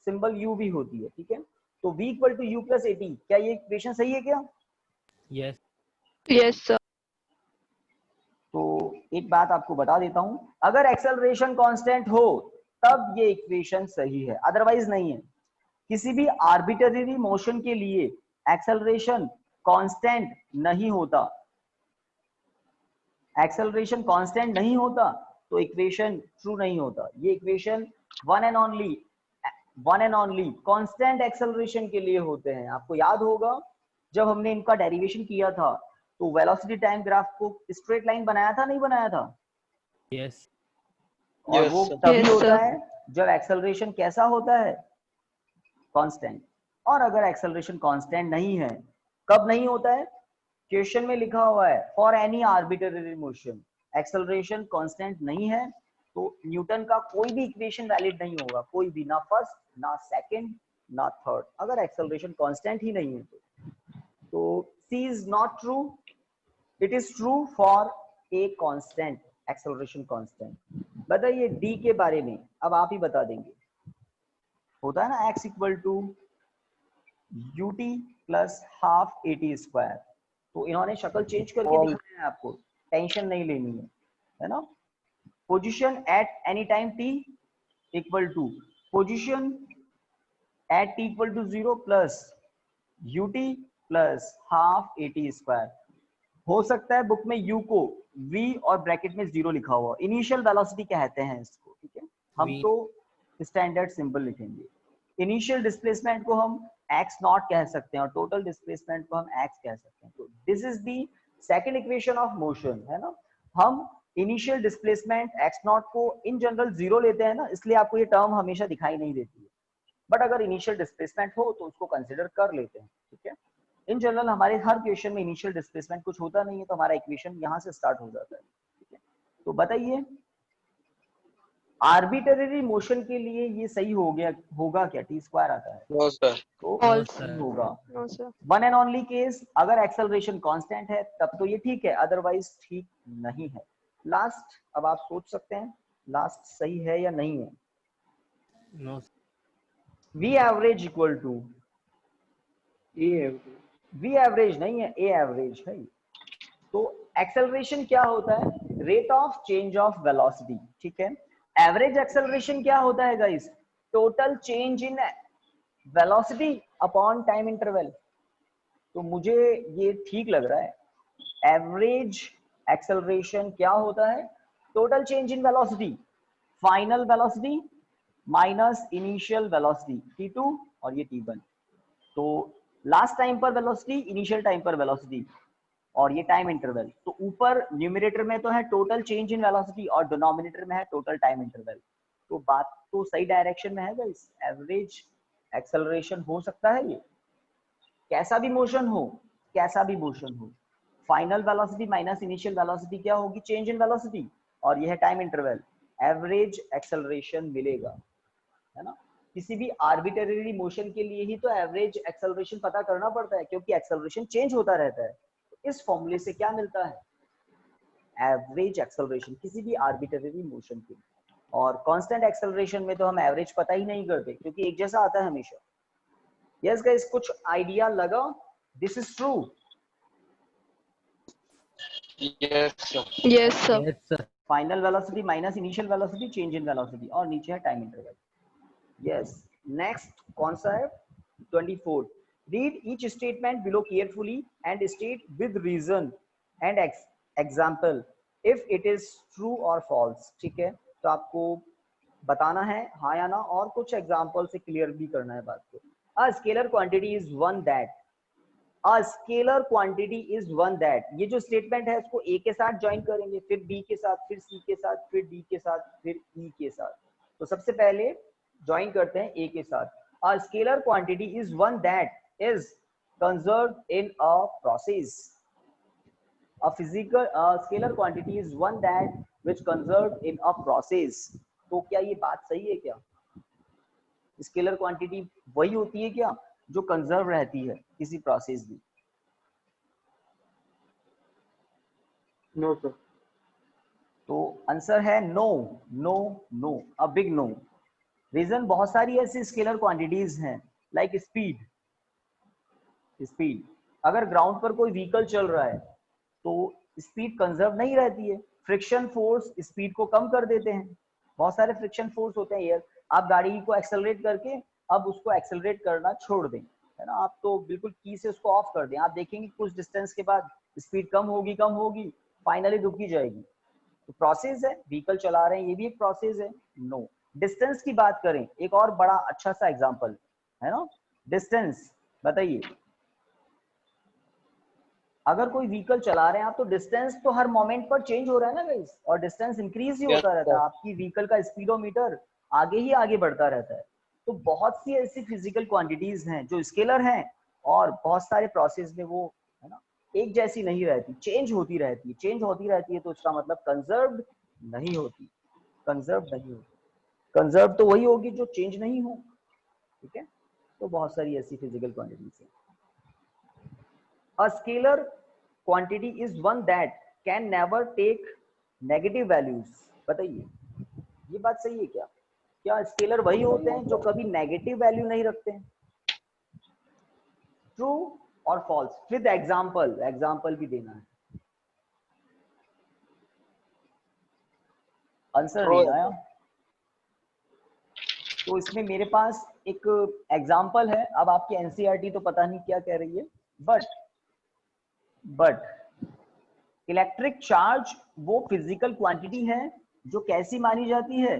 सिंबल u भी होती है, ठीक है। तो v equal to u plus a t, क्या ये इक्वेशन सही है क्या? Yes. Yes, sir. तो एक बात आपको बता देता हूं, अगर एक्सेलरेशन कांस्टेंट हो तब ये इक्वेशन सही है, अदरवाइज नहीं है। किसी भी आर्बिट्ररी मोशन के लिए एक्सेलरेशन कांस्टेंट नहीं होता, एक्सेलरेशन कांस्टेंट नहीं होता तो इक्वेशन ट्रू नहीं होता। ये equation one and only constant acceleration के लिए होते हैं। आपको याद होगा जब हमने इनका डेरिवेशन किया था तो वेलोसिटी टाइम ग्राफ को स्ट्रेट लाइन बनाया था, नहीं बनाया था? Yes. और Yes, वो sir. तभी Yes, होता sir. है जब एक्सेलरेशन कैसा होता है? कांस्टेंट। और अगर एक्सेलरेशन कांस्टेंट नहीं है, कब नहीं होता है? क्वेश्चन में लिखा हुआ है for any arbitrary motion acceleration constant नहीं है तो न्यूटन का कोई भी इक्वेशन वैलिड नहीं होगा, कोई भी, ना फर्स्ट ना सेकंड ना थर्ड, अगर एक्सेलरेशन कांस्टेंट ही नहीं है तो C is not true, it is true for a constant, acceleration constant। बताइए D के बारे में, अब आप ही बता देंगे। होता है ना x equal to ut plus half a t square, तो इन्होंने शक्ल चेंज करके दिखाया है, आपको टेंशन नहीं लेनी है ना। Position at any time t equal to position at t equal to 0 plus ut plus half a t square. हो सकता है बुक में u को v और ब्रैकेट में 0 लिखा हुआ, इनिशियल वेलोसिटी कहते हैं इसको, ठीक है। हम V। तो स्टैंडर्ड सिंबल लिखेंगे। इनिशियल डिस्प्लेसमेंट को हम x नॉट कह सकते हैं और टोटल डिस्प्लेसमेंट को हम x कह सकते हैं। तो this is the second equation of motion, है ना। हम इनिशियल डिस्प्लेसमेंट x नॉट को इन जनरल 0 लेते हैं ना, इसलिए आपको ये टर्म हमेशा दिखाई नहीं देती है, बट अगर इनिशियल डिस्प्लेसमेंट हो तो उसको कंसिडर कर लेते हैं, ठीक है। इन जनरल हमारे हर क्वेश्चन में इनिशियल डिस्प्लेसमेंट कुछ होता नहीं है, तो हमारा इक्वेशन यहाँ से स्टार्ट हो जाता है, ठीक है। तो बताइए आर्बिट्ररी मोशन के लिए ये सही हो गया होगा क्या? टी स्क्वायर आता है No, sir. तो False. सही होगा। No, sir. One and only case, अगर एक्सेलरेशन कांस्टेंट है तब तो ये ठीक है, अदरवाइज ठीक नहीं है। लास्ट, अब आप सोच सकते हैं लास्ट सही है या नहीं है। No. V average equal to, v average नहीं है, ए एवरेज है। तो एक्सेलरेशन क्या होता है? Rate of change of velocity, ठीक है। एवरेज एक्सेलरेशन क्या होता है guys? Total change in velocity upon time interval. तो मुझे ये ठीक लग रहा है। एवरेज एक्सेलरेशन क्या होता है? Total change in velocity, final velocity minus initial velocity t2 और ये t1। तो लास्ट टाइम पर वेलोसिटी, इनिशियल टाइम पर वेलोसिटी और ये टाइम इंटरवल। तो ऊपर न्यूमरेटर में तो है टोटल चेंज इन वेलोसिटी और डिनोमिनेटर में है टोटल टाइम इंटरवल। तो बात तो सही डायरेक्शन में है गाइस। एवरेज एक्सेलरेशन हो सकता है ये, कैसा भी मोशन हो, कैसा भी मोशन हो। Final velocity minus initial velocity क्या होगी? चेंज इन वेलोसिटी, और ये है टाइम इंटरवल। एवरेज एक्सेलरेशन मिलेगा, है ना। किसी भी आर्बिट्ररी मोशन के लिए ही तो एवरेज एक्सेलरेशन पता करना पड़ता है, क्योंकि एक्सेलरेशन चेंज होता रहता है। तो इस फॉर्मूले से क्या मिलता है? एवरेज एक्सेलरेशन किसी भी आर्बिट्ररी मोशन के लिए। और कांस्टेंट एक्सेलरेशन में तो हम एवरेज पता ही नहीं करते, क्योंकि एक जैसा आता है हमेशा। यस गाइस, कुछ आइडिया लगा? This is true. Yes, sir. Yes, sir. Yes, sir. Final velocity minus initial velocity, change in velocity, और नीचे है टाइम इंटरवल। यस नेक्स्ट कौन सा है 24 read each statement below carefully and state with reason and example if it is true और false. ठीक है, तो आपको बताना है हाँ या ना और कुछ एग्जाम्पल से क्लियर भी करना है बात को। A scalar quantity is one that, a scalar quantity is one that, ये जो स्टेटमेंट है इसको ए के साथ ज्वाइन करेंगे, फिर बी के साथ, फिर सी के साथ, फिर डी के साथ, फिर ई के साथ। तो सबसे पहले ज्वाइन करते हैं ए के साथ। A scalar quantity is one that is conserved in a process. A scalar quantity is one that which conserved in a process। तो क्या ये बात सही है क्या? स्केलर क्वांटिटी वही होती है क्या जो कंजर्व रहती है किसी प्रोसेस में? No sir. तो आंसर है no no no, a big no. Reason बहुत सारी ऐसी स्केलर क्वांटिटीज हैं लाइक स्पीड। स्पीड अगर ग्राउंड पर कोई व्हीकल चल रहा है तो स्पीड कंजर्व नहीं रहती है, फ्रिक्शन फोर्स स्पीड को कम कर देते हैं। बहुत सारे फ्रिक्शन फोर्स होते हैं एयर, आप गाड़ी को एक्सेलरेट करके अब उसको एक्सेलरेट करना छोड़ दें, है ना, आप तो बिल्कुल की से उसको ऑफ कर दें, आप देखेंगे कुछ डिस्टेंस के बाद स्पीड कम होगी फाइनली रुकी जाएगी। तो प्रोसेस है, व्हीकल चला रहे हैं, ये भी एक प्रोसेस है। नो। डिस्टेंस की बात करें, एक और बड़ा अच्छा सा एग्जांपल है ना, डिस्टेंस। बताइए अगर कोई व्हीकल चला रहे हैं आप तो डिस्टेंस तो हर मोमेंट पर चेंज हो रहा है ना गाइस, और डिस्टेंस इंक्रीज ही होता रहता है, आपकी व्हीकल का स्पीडोमीटर आगे ही आगे बढ़ता रहता है। तो बहुत सी ऐसी फिजिकल क्वांटिटीज हैं जो स्केलर हैं और बहुत सारे प्रोसेस में वो है ना एक जैसी नहीं रहती, चेंज होती रहती है। चेंज होती रहती है तो इसका मतलब कंजर्व्ड नहीं होती, कंजर्व्ड नहीं होती। कंजर्व तो वही होगी जो चेंज नहीं हो। ठीक है, तो बहुत सारी ऐसी फिजिकल क्वांटिटीज हैं। A scalar quantity is one that can never take negative values। बताइए ये बात सही है क्या? क्या स्केलर वही होते हैं जो कभी नेगेटिव वैल्यू नहीं रखते हैं? ट्रू और फॉल्स विद एग्जांपल, एग्जांपल भी देना है, आंसर देना है। तो इसमें मेरे पास एक एग्जांपल है, अब आपकी एनसीईआरटी तो पता नहीं क्या कह रही है, बट इलेक्ट्रिक चार्ज वो फिजिकल क्वांटिटी है जो कैसी मानी जाती है?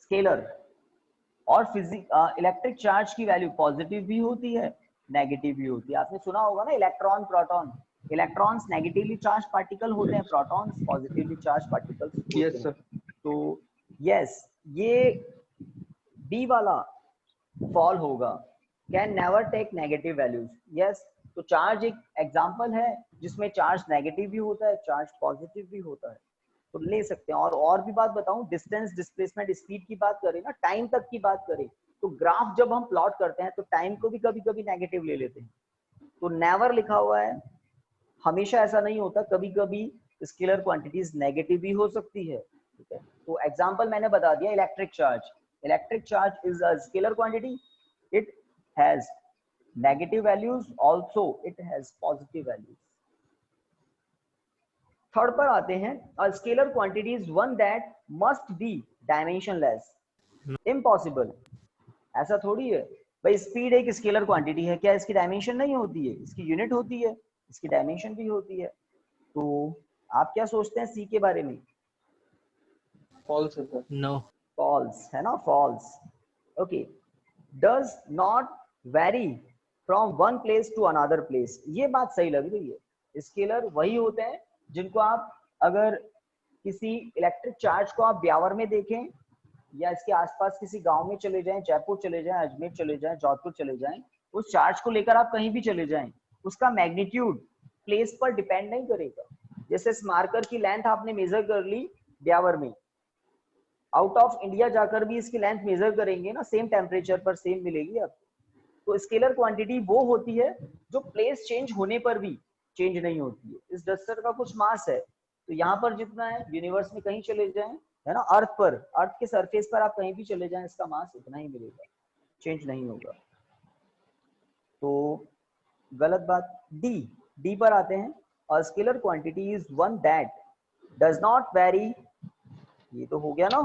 स्केलर। और इलेक्ट्रिक चार्ज की वैल्यू पॉजिटिव भी होती है नेगेटिव भी होती है। आपने सुना होगा ना electron proton, electrons negatively charge particle होते हैं, प्रोटॉन्स पॉजिटिवली चार्ज पार्टिकल्स होते हैं। Yes sir. तो यस ये बी वाला फॉल होगा, can never take negative values. Yes, तो चार्ज एक एग्जांपल है जिसमें चार्ज नेगेटिव भी होता है, चार्ज पॉजिटिव भी होता है, तो ले सकते हैं। और भी बात बताऊं, डिस्टेंस, डिस्प्लेसमेंट, स्पीड की बात करें ना, टाइम तक की बात करें तो ग्राफ जब हम प्लॉट करते हैं तो टाइम को भी कभी कभी नेगेटिव ले लेते हैं। तो नेवर लिखा हुआ है, हमेशा ऐसा नहीं होता, कभी कभी स्केलर क्वांटिटीज नेगेटिव भी हो सकती है। ठीक है, तो एग्जांपल मैंने बता दिया, electric charge. Electric charge is a scalar quantity, it has negative values, also it has positive values। Third पर आते हैं, a scalar quantity is one that must be dimensionless। impossible, ऐसा थोड़ी है भाई, स्पीड एक स्केलर क्वांटिटी है, क्या इसकी डायमेंशन नहीं होती है? इसकी यूनिट होती है, इसकी डायमेंशन भी होती है। तो आप क्या सोचते हैं सी के बारे में? फॉल्स है सर। नो। फॉल्स है ना, false. Okay, does not vary from one place to another place, ये बात सही लग रही है। स्केलर वही होते हैं जिनको आप अगर किसी इलेक्ट्रिक चार्ज को आप ब्यावर में देखें या इसके आसपास किसी गांव में चले जाएं, जयपुर चले जाएं, अजमेर चले जाएं, जोधपुर चले जाएं, उस चार्ज को लेकर आप कहीं भी चले जाएं, उसका मैग्नीट्यूड प्लेस पर डिपेंड नहीं करेगा। जैसे इस मार्कर की लेंथ आपने मेजर कर ली ब्यावर में, आउट ऑफ इंडिया जाकर भी इसकी लेंथ मेजर करेंगे ना, सेम टेम्परेचर पर सेम मिलेगी आपको। तो स्केलर क्वांटिटी वो होती है जो प्लेस चेंज होने पर भी चेंज नहीं होती है। इस डस्टर का कुछ मास है, तो यहाँ पर जितना है यूनिवर्स में कहीं चले जाएं, है ना, अर्थ पर, अर्थ के सरफेस पर आप कहीं भी चले जाएं, इसका मास उतना ही मिलेगा, चेंज नहीं होगा। तो गलत बात। डी पर आते हैं, a scalar quantity is one that does not very, ये तो हो गया ना,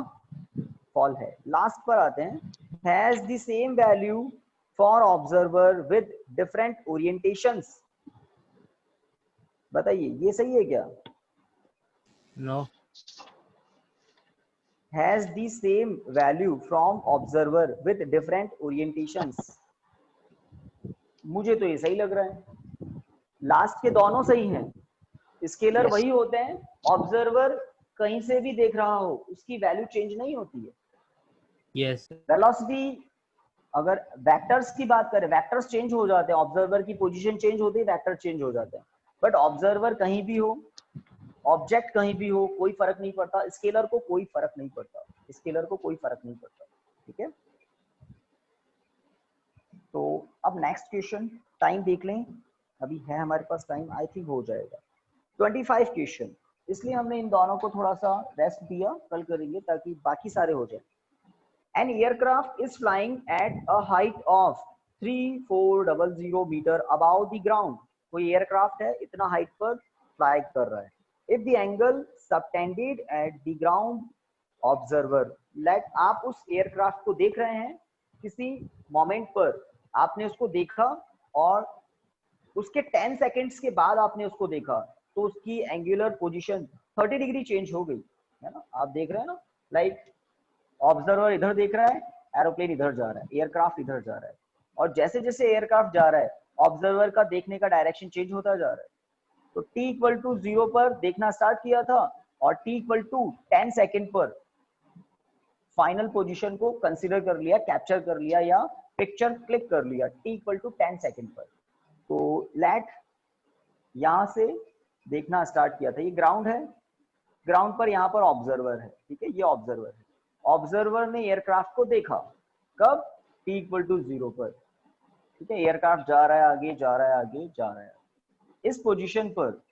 फॉल है। लास्ट पर आते हैं, has the same value for observer with different orientations. बताइए ये सही है क्या? No. Has the same value from observer with different orientations. मुझे तो ये सही लग रहा है, लास्ट के दोनों सही हैं। Scalar Yes. वही होते हैं, ऑब्जर्वर कहीं से भी देख रहा हो उसकी वैल्यू चेंज नहीं होती है। यस। वेलोसिटी, अगर वेक्टर्स की बात करें, वेक्टर्स चेंज हो जाते हैं, ऑब्जर्वर की पोजीशन चेंज होती है, वेक्टर चेंज हो जाते हैं। बट ऑब्जर्वर कहीं भी हो, ऑब्जेक्ट कहीं भी हो, कोई फर्क नहीं पड़ता। स्केलर को कोई फर्क नहीं पड़ता, स्केलर को कोई फर्क नहीं पड़ता। ठीक है, तो अब नेक्स्ट क्वेश्चन, टाइम देख लें, अभी है हमारे पास टाइम, आई थिंक हो जाएगा 25 क्वेश्चन, इसलिए हमने इन दोनों को थोड़ा सा रेस्ट दिया, कल करेंगे ताकि बाकी सारे हो जाए। An aircraft is flying at a height of 3400 metre above the ground। कोई एयरक्राफ्ट है, इतना हाइट पर फ्लाई कर रहा है। If the angle subtended at the ground observer, let, आप उस एयरक्राफ्ट को देख रहे हैं, किसी मोमेंट पर आपने उसको देखा और उसके 10 सेकेंड्स के बाद आपने उसको देखा, तो उसकी एंगुलर पोजीशन 30 डिग्री चेंज हो गई है ना। आप देख रहे हैं ना, लाइक ऑब्जर्वर इधर देख रहा है, एरोप्लेन इधर जा रहा है, एयरक्राफ्ट इधर जा रहा है, और जैसे जैसे एयरक्राफ्ट जा रहा है ऑब्जर्वर का देखने का डायरेक्शन चेंज होता जा रहा है। तो t=0 पर देखना स्टार्ट किया था और t=10 सेकेंड पर फाइनल पोजीशन को कंसीडर कर लिया, कैप्चर कर लिया या पिक्चर क्लिक कर लिया t=10 सेकेंड पर। तो लेट यहां से देखना स्टार्ट किया था, ये ग्राउंड है, ग्राउंड पर यहाँ पर ऑब्जर्वर है। ठीक है, ये ऑब्जर्वर है, ऑब्जर्वर ने एयरक्राफ्ट को देखा, कब? t=0 पर। ठीक है, एयरक्राफ्ट जा रहा है आगे, जा रहा है आगे, जा रहा है। इस पोजीशन पर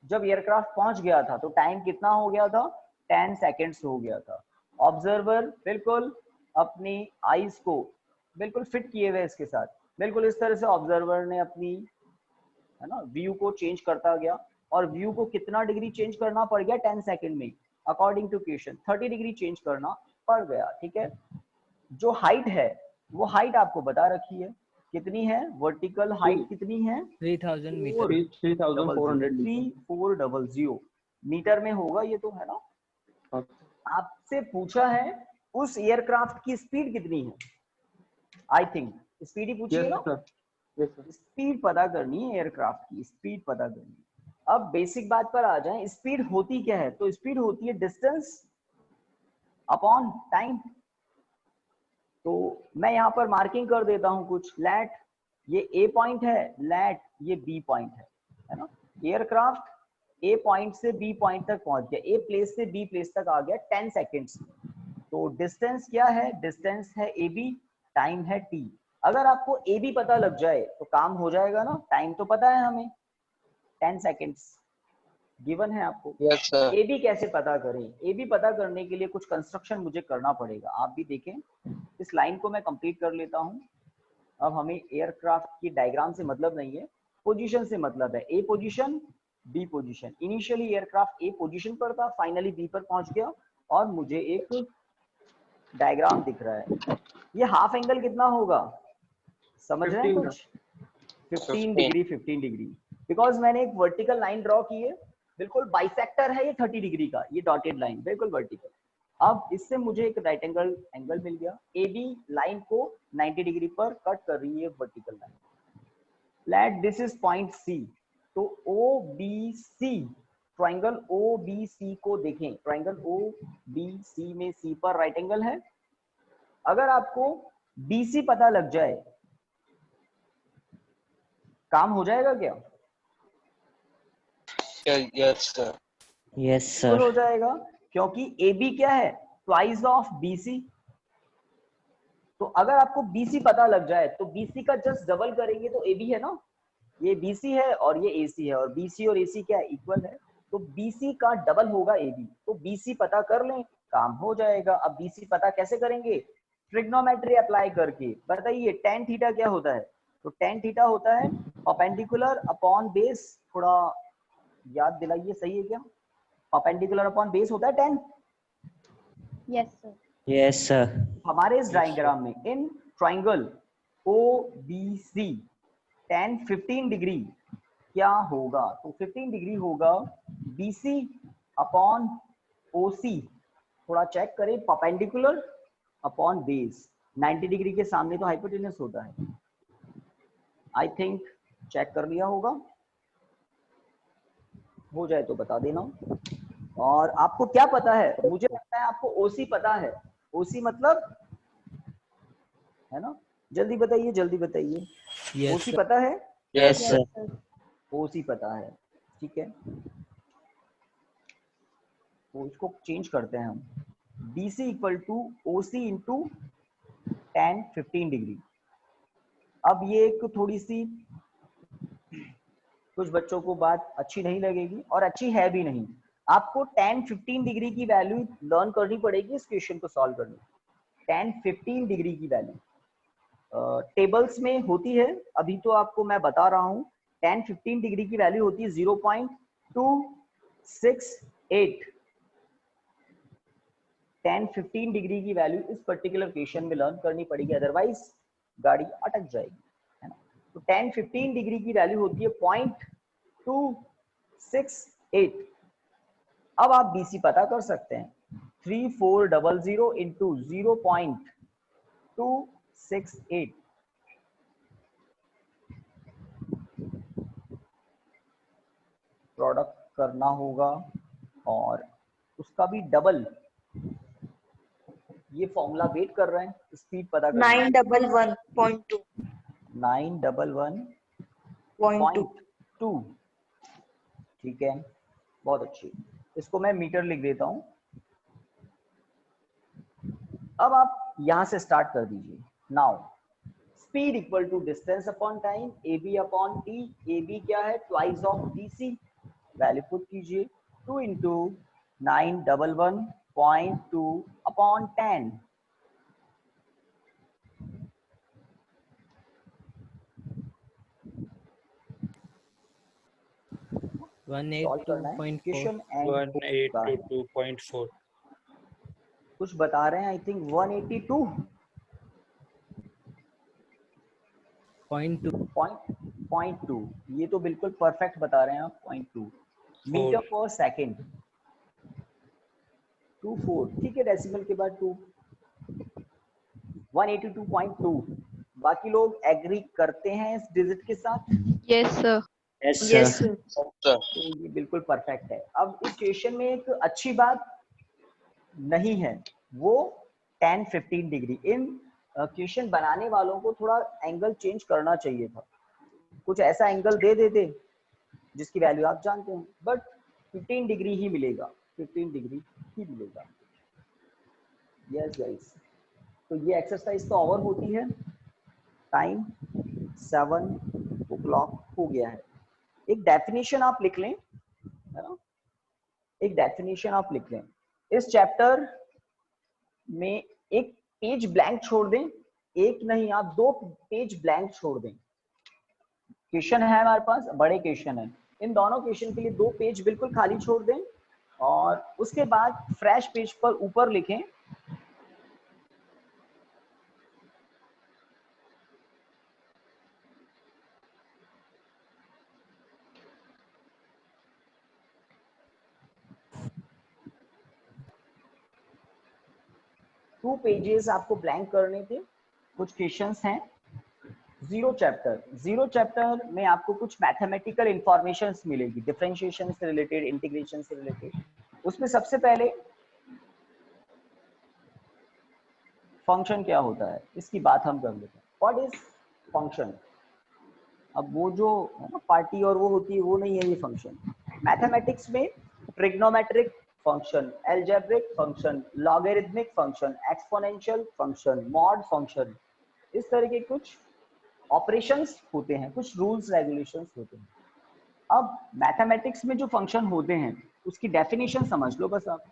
जब एयरक्राफ्ट पहुंच गया था तो टाइम कितना हो गया था? 10 सेकेंड्स हो गया था। ऑब्जर्वर बिल्कुल अपनी आईज को बिल्कुल फिट किए हुए इसके साथ, बिल्कुल इस तरह से ऑब्जर्वर ने अपनी, है ना, व्यू को चेंज करता गया, और व्यू को कितना डिग्री चेंज करना पड़ गया 10 सेकेंड में? According to question 30 degree change करना पड़ गया। ठीक है, जो हाइट है वो हाइट आपको बता रखी है, कितनी है? वर्टिकल हाइट कितनी है? 3000 मीटर। 3400 मीटर में होगा ये तो, है ना। आपसे पूछा है उस एयरक्राफ्ट की स्पीड कितनी है, आई थिंक स्पीड ही पूछी है ना। स्पीड पता करनी है, एयरक्राफ्ट की स्पीड पता करनी है। अब बेसिक बात पर आ जाएं, स्पीड होती क्या है? तो स्पीड होती है डिस्टेंस अपॉन टाइम। तो मैं यहाँ पर मार्किंग कर देता हूँ कुछ, लेट ये ए पॉइंट है, लेट ये बी पॉइंट है ना। एयरक्राफ्ट ए पॉइंट से बी पॉइंट तक पहुंच गया, ए प्लेस से बी प्लेस तक आ गया 10 सेकेंड्स। तो डिस्टेंस क्या है? डिस्टेंस है ए बी, टाइम है टी। अगर आपको ए बी पता लग जाए तो काम हो जाएगा ना, टाइम तो पता है हमें 10 सेकेंड्स गिवन है आपको। Yes, sir. ए बी कैसे पता करें? ए बी पता करने के लिए कुछ कंस्ट्रक्शन मुझे करना पड़ेगा, आप भी देखें। इस लाइन को मैं कंप्लीट कर लेता हूं। अब हमें एयरक्राफ्ट की डायग्राम से मतलब नहीं है, पोजीशन से मतलब है। A position, b position. Initially aircraft a position पर था, फाइनली बी पर पहुंच गया, और मुझे एक डायग्राम दिख रहा है। ये हाफ एंगल कितना होगा, समझ रहे हैं 15 कुछ? 15 डिग्री, 15 डिग्री, बिकॉज मैंने एक वर्टिकल लाइन ड्रॉ की है, बिल्कुल बाइसेक्टर है ये 30 डिग्री का, ये डॉटेड लाइन बिल्कुल वर्टिकल। अब इससे मुझे एक राइट एंगल मिल गया, ए बी लाइन को 90 डिग्री पर कट कर रही है vertical line. Let this is point c. तो o b c, triangle o b c को देखें, ट्राइंगल ओ बी सी में सी पर राइट एंगल है। अगर आपको बी सी पता लग जाए, काम हो जाएगा क्या? Yes, sir. Yes, बिल्कुल हो sir. जाएगा, क्योंकि ए बी क्या है? Twice of B C. तो अगर आपको BC पता लग जाए तो BC का जस्ट डबल करेंगे तो AB है ना, ये BC है और ये AC है, और BC और AC क्या है? इक्वल है। तो BC का डबल होगा AB। तो BC पता कर लें, काम हो जाएगा। अब BC पता कैसे करेंगे? ट्रिग्नोमेट्री अप्लाई करके। बताइए tan थीटा क्या होता है? तो tan थीटा होता है परपेंडिकुलर अपॉन बेस। थोड़ा याद दिलाइए, सही है क्या? परपेंडिकुलर अपॉन बेस होता है tan। Yes, sir. Yes sir. हमारे इस डायग्राम में in triangle OBC tan 15 degree क्या होगा? तो 15 डिग्री होगा BC अपॉन OC, थोड़ा चेक करें, परपेंडिकुलर अपॉन बेस। 90 डिग्री के सामने तो हाइपोटेनस होता है। आई थिंक चेक कर लिया होगा, हो जाए तो बता देना। और आपको क्या पता है? मुझे लगता है आपको OC पता है। OC मतलब, है ना? जल्दी बताइए, जल्दी बताइए। Yes, OC sir. पता है? Yes sir. OC पता है, ठीक है। तो इसको चेंज करते हैं हम, BC equal to OC into tan 15 डिग्री। अब ये एक थोड़ी सी कुछ बच्चों को बात अच्छी नहीं लगेगी, और अच्छी है भी नहीं। आपको tan 15 डिग्री की वैल्यू लर्न करनी पड़ेगी इस क्वेश्चन को सॉल्व करने। tan 15 डिग्री की वैल्यू टेबल्स में होती है, अभी तो आपको मैं बता रहा हूँ। tan 15 डिग्री की वैल्यू होती है 0.268। tan 15 डिग्री की वैल्यू इस पर्टिकुलर क्वेश्चन में लर्न करनी पड़ेगी, अदरवाइज गाड़ी अटक जाएगी, है ना? तो tan 15 डिग्री की वैल्यू होती है 0.268। अब आप BC पता कर सकते हैं, 3400 इंटू 0.268। प्रोडक्ट करना होगा और उसका भी डबल। ये फॉर्मूला वेट कर रहे हैं, स्पीड पता करना। 911.2. 911.2, ठीक है, बहुत अच्छी। इसको मैं मीटर लिख देता हूं। अब आप यहां से स्टार्ट कर दीजिए। Now speed equal to distance upon time, AB upon T। AB क्या है? Twice of BC। Value put कीजिए, 2 इंटू 911.2 अपॉन 10। सॉल्व करना है 182.4. Question and 182.4. कुछ बता रहे हैं, आई थिंक 182. 0.2, ये तो बिल्कुल परफेक्ट बता रहे हैं आप। 0.2 मीटर पर सेकेंड। 24, ठीक है, डेसिमल के बाद 2। 182.2। बाकी लोग एग्री करते हैं इस डिजिट के साथ? Yes, sir. Yes Yes, sir. sir. Sir. तो ये बिल्कुल परफेक्ट है। अब इस क्वेश्चन में एक अच्छी बात नहीं है, वो tan 15 डिग्री। इन क्वेश्चन बनाने वालों को थोड़ा एंगल चेंज करना चाहिए था, कुछ ऐसा एंगल दे देते जिसकी वैल्यू आप जानते हैं, बट 15 डिग्री ही मिलेगा, 15 डिग्री ही मिलेगा। यस गाइस, तो ये एक्सरसाइज तो ओवर होती है, टाइम 7 o'clock हो गया है। एक डेफिनेशन आप लिख लें, है ना? एक डेफिनेशन आप लिख लें। इस चैप्टर में एक पेज ब्लैंक छोड़ दें, एक नहीं आप 2 पेज ब्लैंक छोड़ दें। क्वेश्चन है हमारे पास, बड़े क्वेश्चन है, इन दोनों क्वेश्चन के लिए 2 पेज बिल्कुल खाली छोड़ दें, और उसके बाद फ्रेश पेज पर ऊपर लिखें टू पेजेस आपको ब्लैंक करने थे। कुछ क्वेश्चंस हैं जीरो चैप्टर में आपको कुछ मैथमेटिकल इंफॉर्मेशन मिलेगी, डिफरेंशिएशन से रिलेटेड, इंटीग्रेशन से रिलेटेड। उसमें सबसे पहले फंक्शन क्या होता है, इसकी बात हम कर लेते हैं। What is function? अब वो जो है ना पार्टी और वो होती है, वो नहीं है ये फंक्शन। मैथमेटिक्स में trigonometric function, algebraic function, logarithmic function, exponential function, mod function, इस तरह के कुछ ऑपरेशंस होते हैं, कुछ रूल्स रेगुलेशंस होते हैं। अब मैथमेटिक्स में जो फंक्शन होते हैं उसकी डेफिनेशन समझ लो बस आप,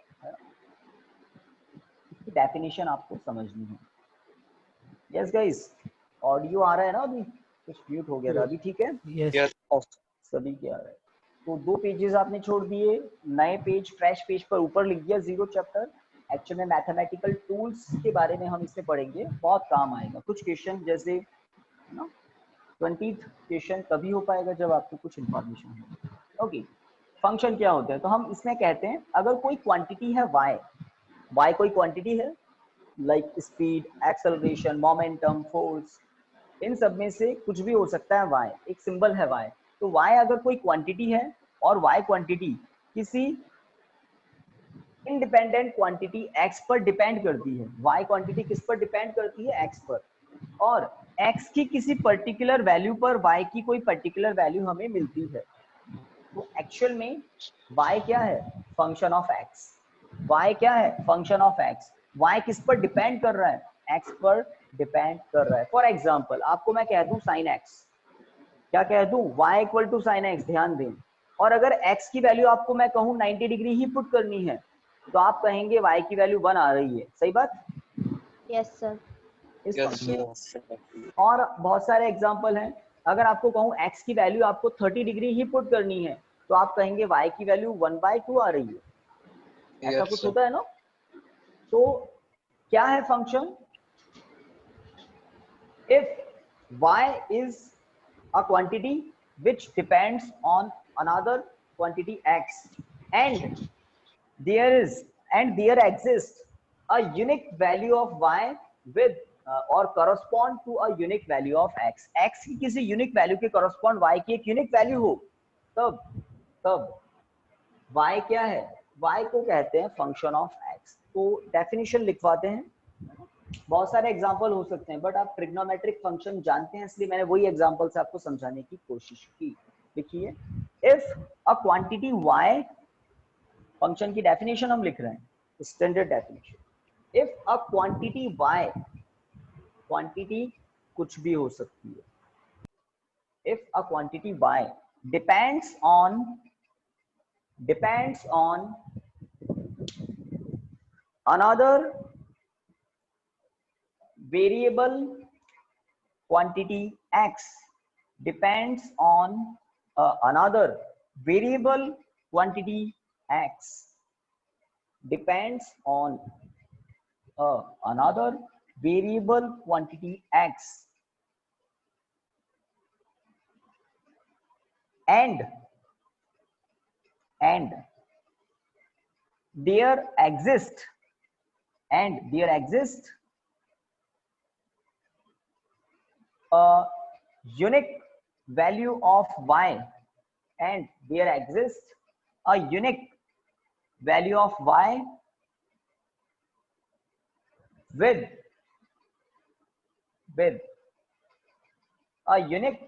इसकी डेफिनेशन आपको समझनी है। यस गाइस, ऑडियो आ रहा है ना? अभी कुछ म्यूट हो गया था, अभी ठीक है? Yes. Yes. सभी के आ रहा है। तो 2 पेजेस आपने छोड़ दिए, नए पेज फ्रेश पेज पर ऊपर लिख दिया जीरो चैप्टर। एक्चुअल में मैथमेटिकल टूल्स के बारे में हम इसमें पढ़ेंगे, बहुत काम आएगा। कुछ क्वेश्चन जैसे ना 20th क्वेश्चन तभी हो पाएगा जब आपको कुछ इंफॉर्मेशन हो। ओके, फंक्शन क्या होते हैं? तो हम इसमें कहते हैं अगर कोई क्वांटिटी है y कोई क्वांटिटी है like speed, acceleration, momentum, force, इन सब में से कुछ भी हो सकता है y, एक सिंबल है y। तो y अगर कोई क्वांटिटी है और y क्वांटिटी किसी इंडिपेंडेंट क्वांटिटी x पर डिपेंड करती है, y क्वांटिटी किस पर डिपेंड करती है? x पर, और x की किसी पर्टिकुलर वैल्यू पर y की कोई पर्टिकुलर वैल्यू हमें मिलती है, तो एक्चुअल में y क्या है? Function of x। y क्या है? Function of x। y किस पर डिपेंड कर रहा है? x पर डिपेंड कर रहा है। फॉर एग्जांपल आपको मैं कह दूं sin x, क्या कह दूं? y equal to sin x, ध्यान दें। और अगर x की वैल्यू आपको मैं कहूं 90 डिग्री ही पुट करनी है, तो आप कहेंगे y की वैल्यू 1 आ रही है, सही बात? Yes sir. इस Yes, फंक्शन sir. और बहुत सारे एग्जांपल हैं। अगर आपको कहूं x की वैल्यू आपको 30 डिग्री ही पुट करनी है, तो आप कहेंगे y की वैल्यू 1/2 आ रही है, ऐसा Yes, कुछ sir. होता है ना? तो क्या है function? If y is a quantity which depends on another quantity x and there exists a unique value of y with or correspond to a unique value of x, x की किसी unique value के correspond y की एक unique value हो, तब y क्या है? y को कहते हैं फंक्शन ऑफ x। तो डेफिनेशन लिखवाते हैं, बहुत सारे एग्जांपल हो सकते हैं, बट आप ट्रिग्नोमेट्रिक फंक्शन जानते हैं, इसलिए मैंने वही एग्जांपल से आपको समझाने की कोशिश की। देखिए, if a quantity y, function की डेफिनेशन हम लिख रहे हैं, standard definition. If a quantity y, quantity कुछ भी हो सकती है, if a quantity y depends on another variable quantity x, depends on another variable quantity x, depends on another variable quantity x, and there exists a unique value of y, and there exists a unique value of y with a unique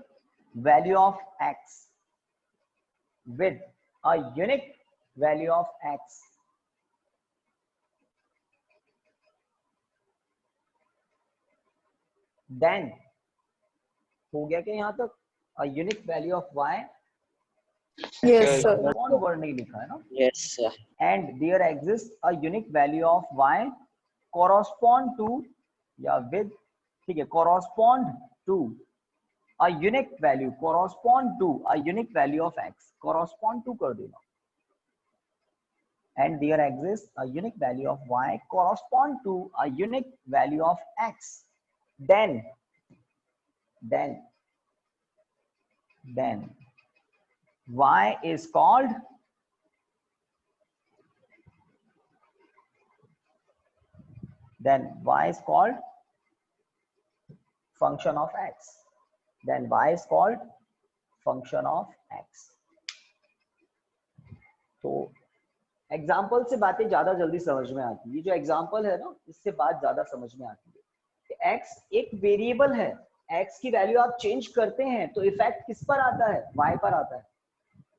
value of x, with a unique value of x, then हो गया क्या यहाँ तक? a unique value of y, Yes, sir. कौन word नहीं लिखा है ना? Yes, sir. and there exists a unique value of y correspond to या with, ठीक है, correspond to a unique value, correspond to a unique value of x, correspond to कर देना, and there exists a unique value of y correspond to a unique value of x, then y is called function of x, then y is called function of x। तो example से बातें ज्यादा जल्दी समझ में आती है, ये जो एग्जाम्पल है ना, इससे बात ज्यादा समझ में आती है कि x एक वेरिएबल है, x की वैल्यू आप चेंज करते हैं तो इफेक्ट किस पर आता है? y पर आता है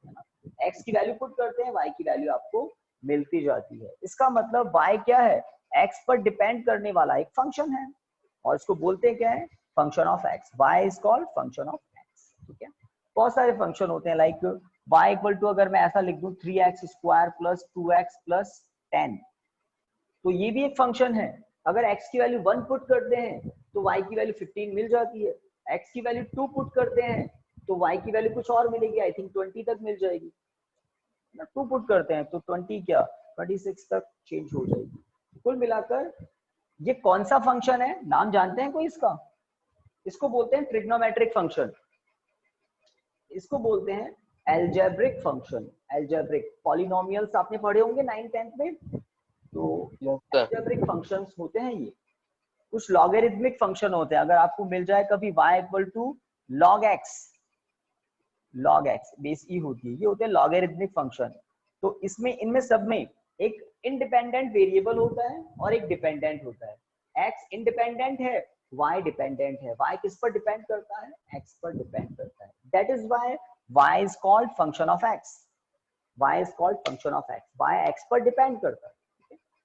ना? x की वैल्यू पुट करते हैं, y की वैल्यू आपको मिलती जाती है। इसका मतलब y क्या है? x पर डिपेंड करने वाला एक फंक्शन है, और इसको बोलते हैं क्या है? Function of x। y is called function of x। ठीक है, बहुत सारे फंक्शन होते हैं, लाइक y इक्वल टू, अगर मैं ऐसा लिख दूं 3x square plus 2x plus 10, तो ये भी एक फंक्शन है। अगर x की वैल्यू 1 पुट करते हैं तो y की वैल्यू 15 मिल जाती है, x की वैल्यू 2 पुट करते हैं तो y की वैल्यू कुछ और मिलेगी, आई थिंक 20 तक मिल जाएगी ना। 2 पुट करते हैं तो 20 क्या 26 तक चेंज हो जाएगी। कुल मिलाकर ये कौन सा फंक्शन है, नाम जानते हैं कोई इसका? इसको बोलते हैं ट्रिग्नोमेट्रिक फंक्शन, इसको बोलते हैं एल्जेब्रिक फंक्शन। एल्जेब्रिक पॉलिनोमियल्स आपने पढ़े होंगे 9th 10th में, तो एल्जेब्रिक फंक्शंस होते हैं ये। कुछ लॉगरिथमिक फंक्शन होते हैं, अगर आपको मिल जाए कभी y equal to log x base e होती है, ये होते हैं लॉगरिथमिक फंक्शन। तो इसमें इनमें सब में एक इंडिपेंडेंट वेरिएबल होता है और एक डिपेंडेंट होता है। x इंडिपेंडेंट है, y डिपेंडेंट है। y किस पर डिपेंड करता है? x पर डिपेंड करता है। That is why y is called function of x। y is called function of x, y x पर डिपेंड करता है।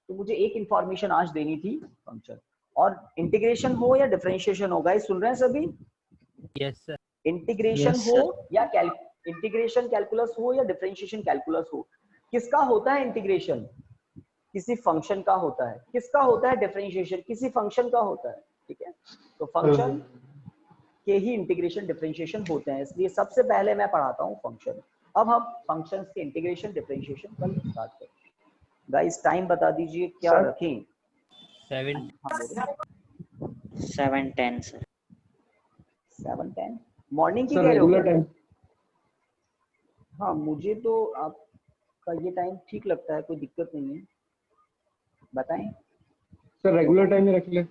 तो मुझे एक इंफॉर्मेशन आज देनी थी फंक्शन। और इंटीग्रेशन हो या डिफरेंशिएशन हो, गाइस सुन रहे हैं सभी? Yes sir. इंटीग्रेशन Yes, हो या इंटीग्रेशन कैलकुलस हो या डिफरेंशिएशन कैलकुलस हो, किसका होता है इंटीग्रेशन? किसी फंक्शन का होता है। किसका होता है डिफरेंशिएशन? किसी फंक्शन का होता है। ठीक है, तो फंक्शन के ही इंटीग्रेशन डिफरेंशिएशन होते हैं, इसलिए सबसे पहले मैं पढ़ाता हूँ फंक्शन। अब हम फंक्शंस के इंटीग्रेशन डिफरेंशिएशन कल स्टार्ट करेंगे। गाइस टाइम बता दीजिए क्या रखें? 7 7:10 sir. 7:10 मॉर्निंग की सर कह रहे हो रेगुलर क्या? टाइम। हाँ मुझे तो आपका ये टाइम ठीक लगता है, कोई दिक्कत नहीं है, बताएं। सर रेगुलर टाइम में रख ले।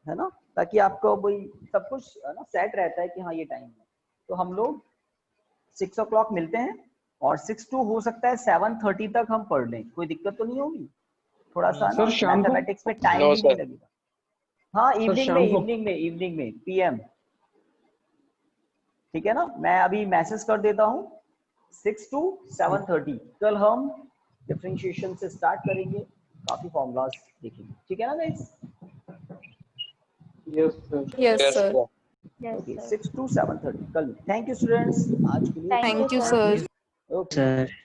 है ना, ताकि आपको वही सब कुछ है ना सेट रहता है कि हाँ ये टाइम है। तो हम लोग 6 o'clock मिलते हैं और 6 to हो सकता है 7:30 तक हम पढ़ लें, कोई दिक्कत तो नहीं होगी? थोड़ा सा सर, शाम को? मैथमेटिक्स में टाइम No, भी नहीं sir. लगेगा। हाँ इवनिंग शाम में को? इवनिंग में PM। ठीक है ना, मैं अभी मैसेज कर देता हूँ 6 to 7:30। कल हम डिफरेंशिएशन से स्टार्ट करेंगे, काफी फॉर्मूलाज देखेंगे। ठीक है ना guys? Yes sir. Yes, Yes, sir. sir. Okay 6 to 7:30 कल। थैंक यू स्टूडेंट्स आज के लिए। Thank you, sir. Okay. Sir.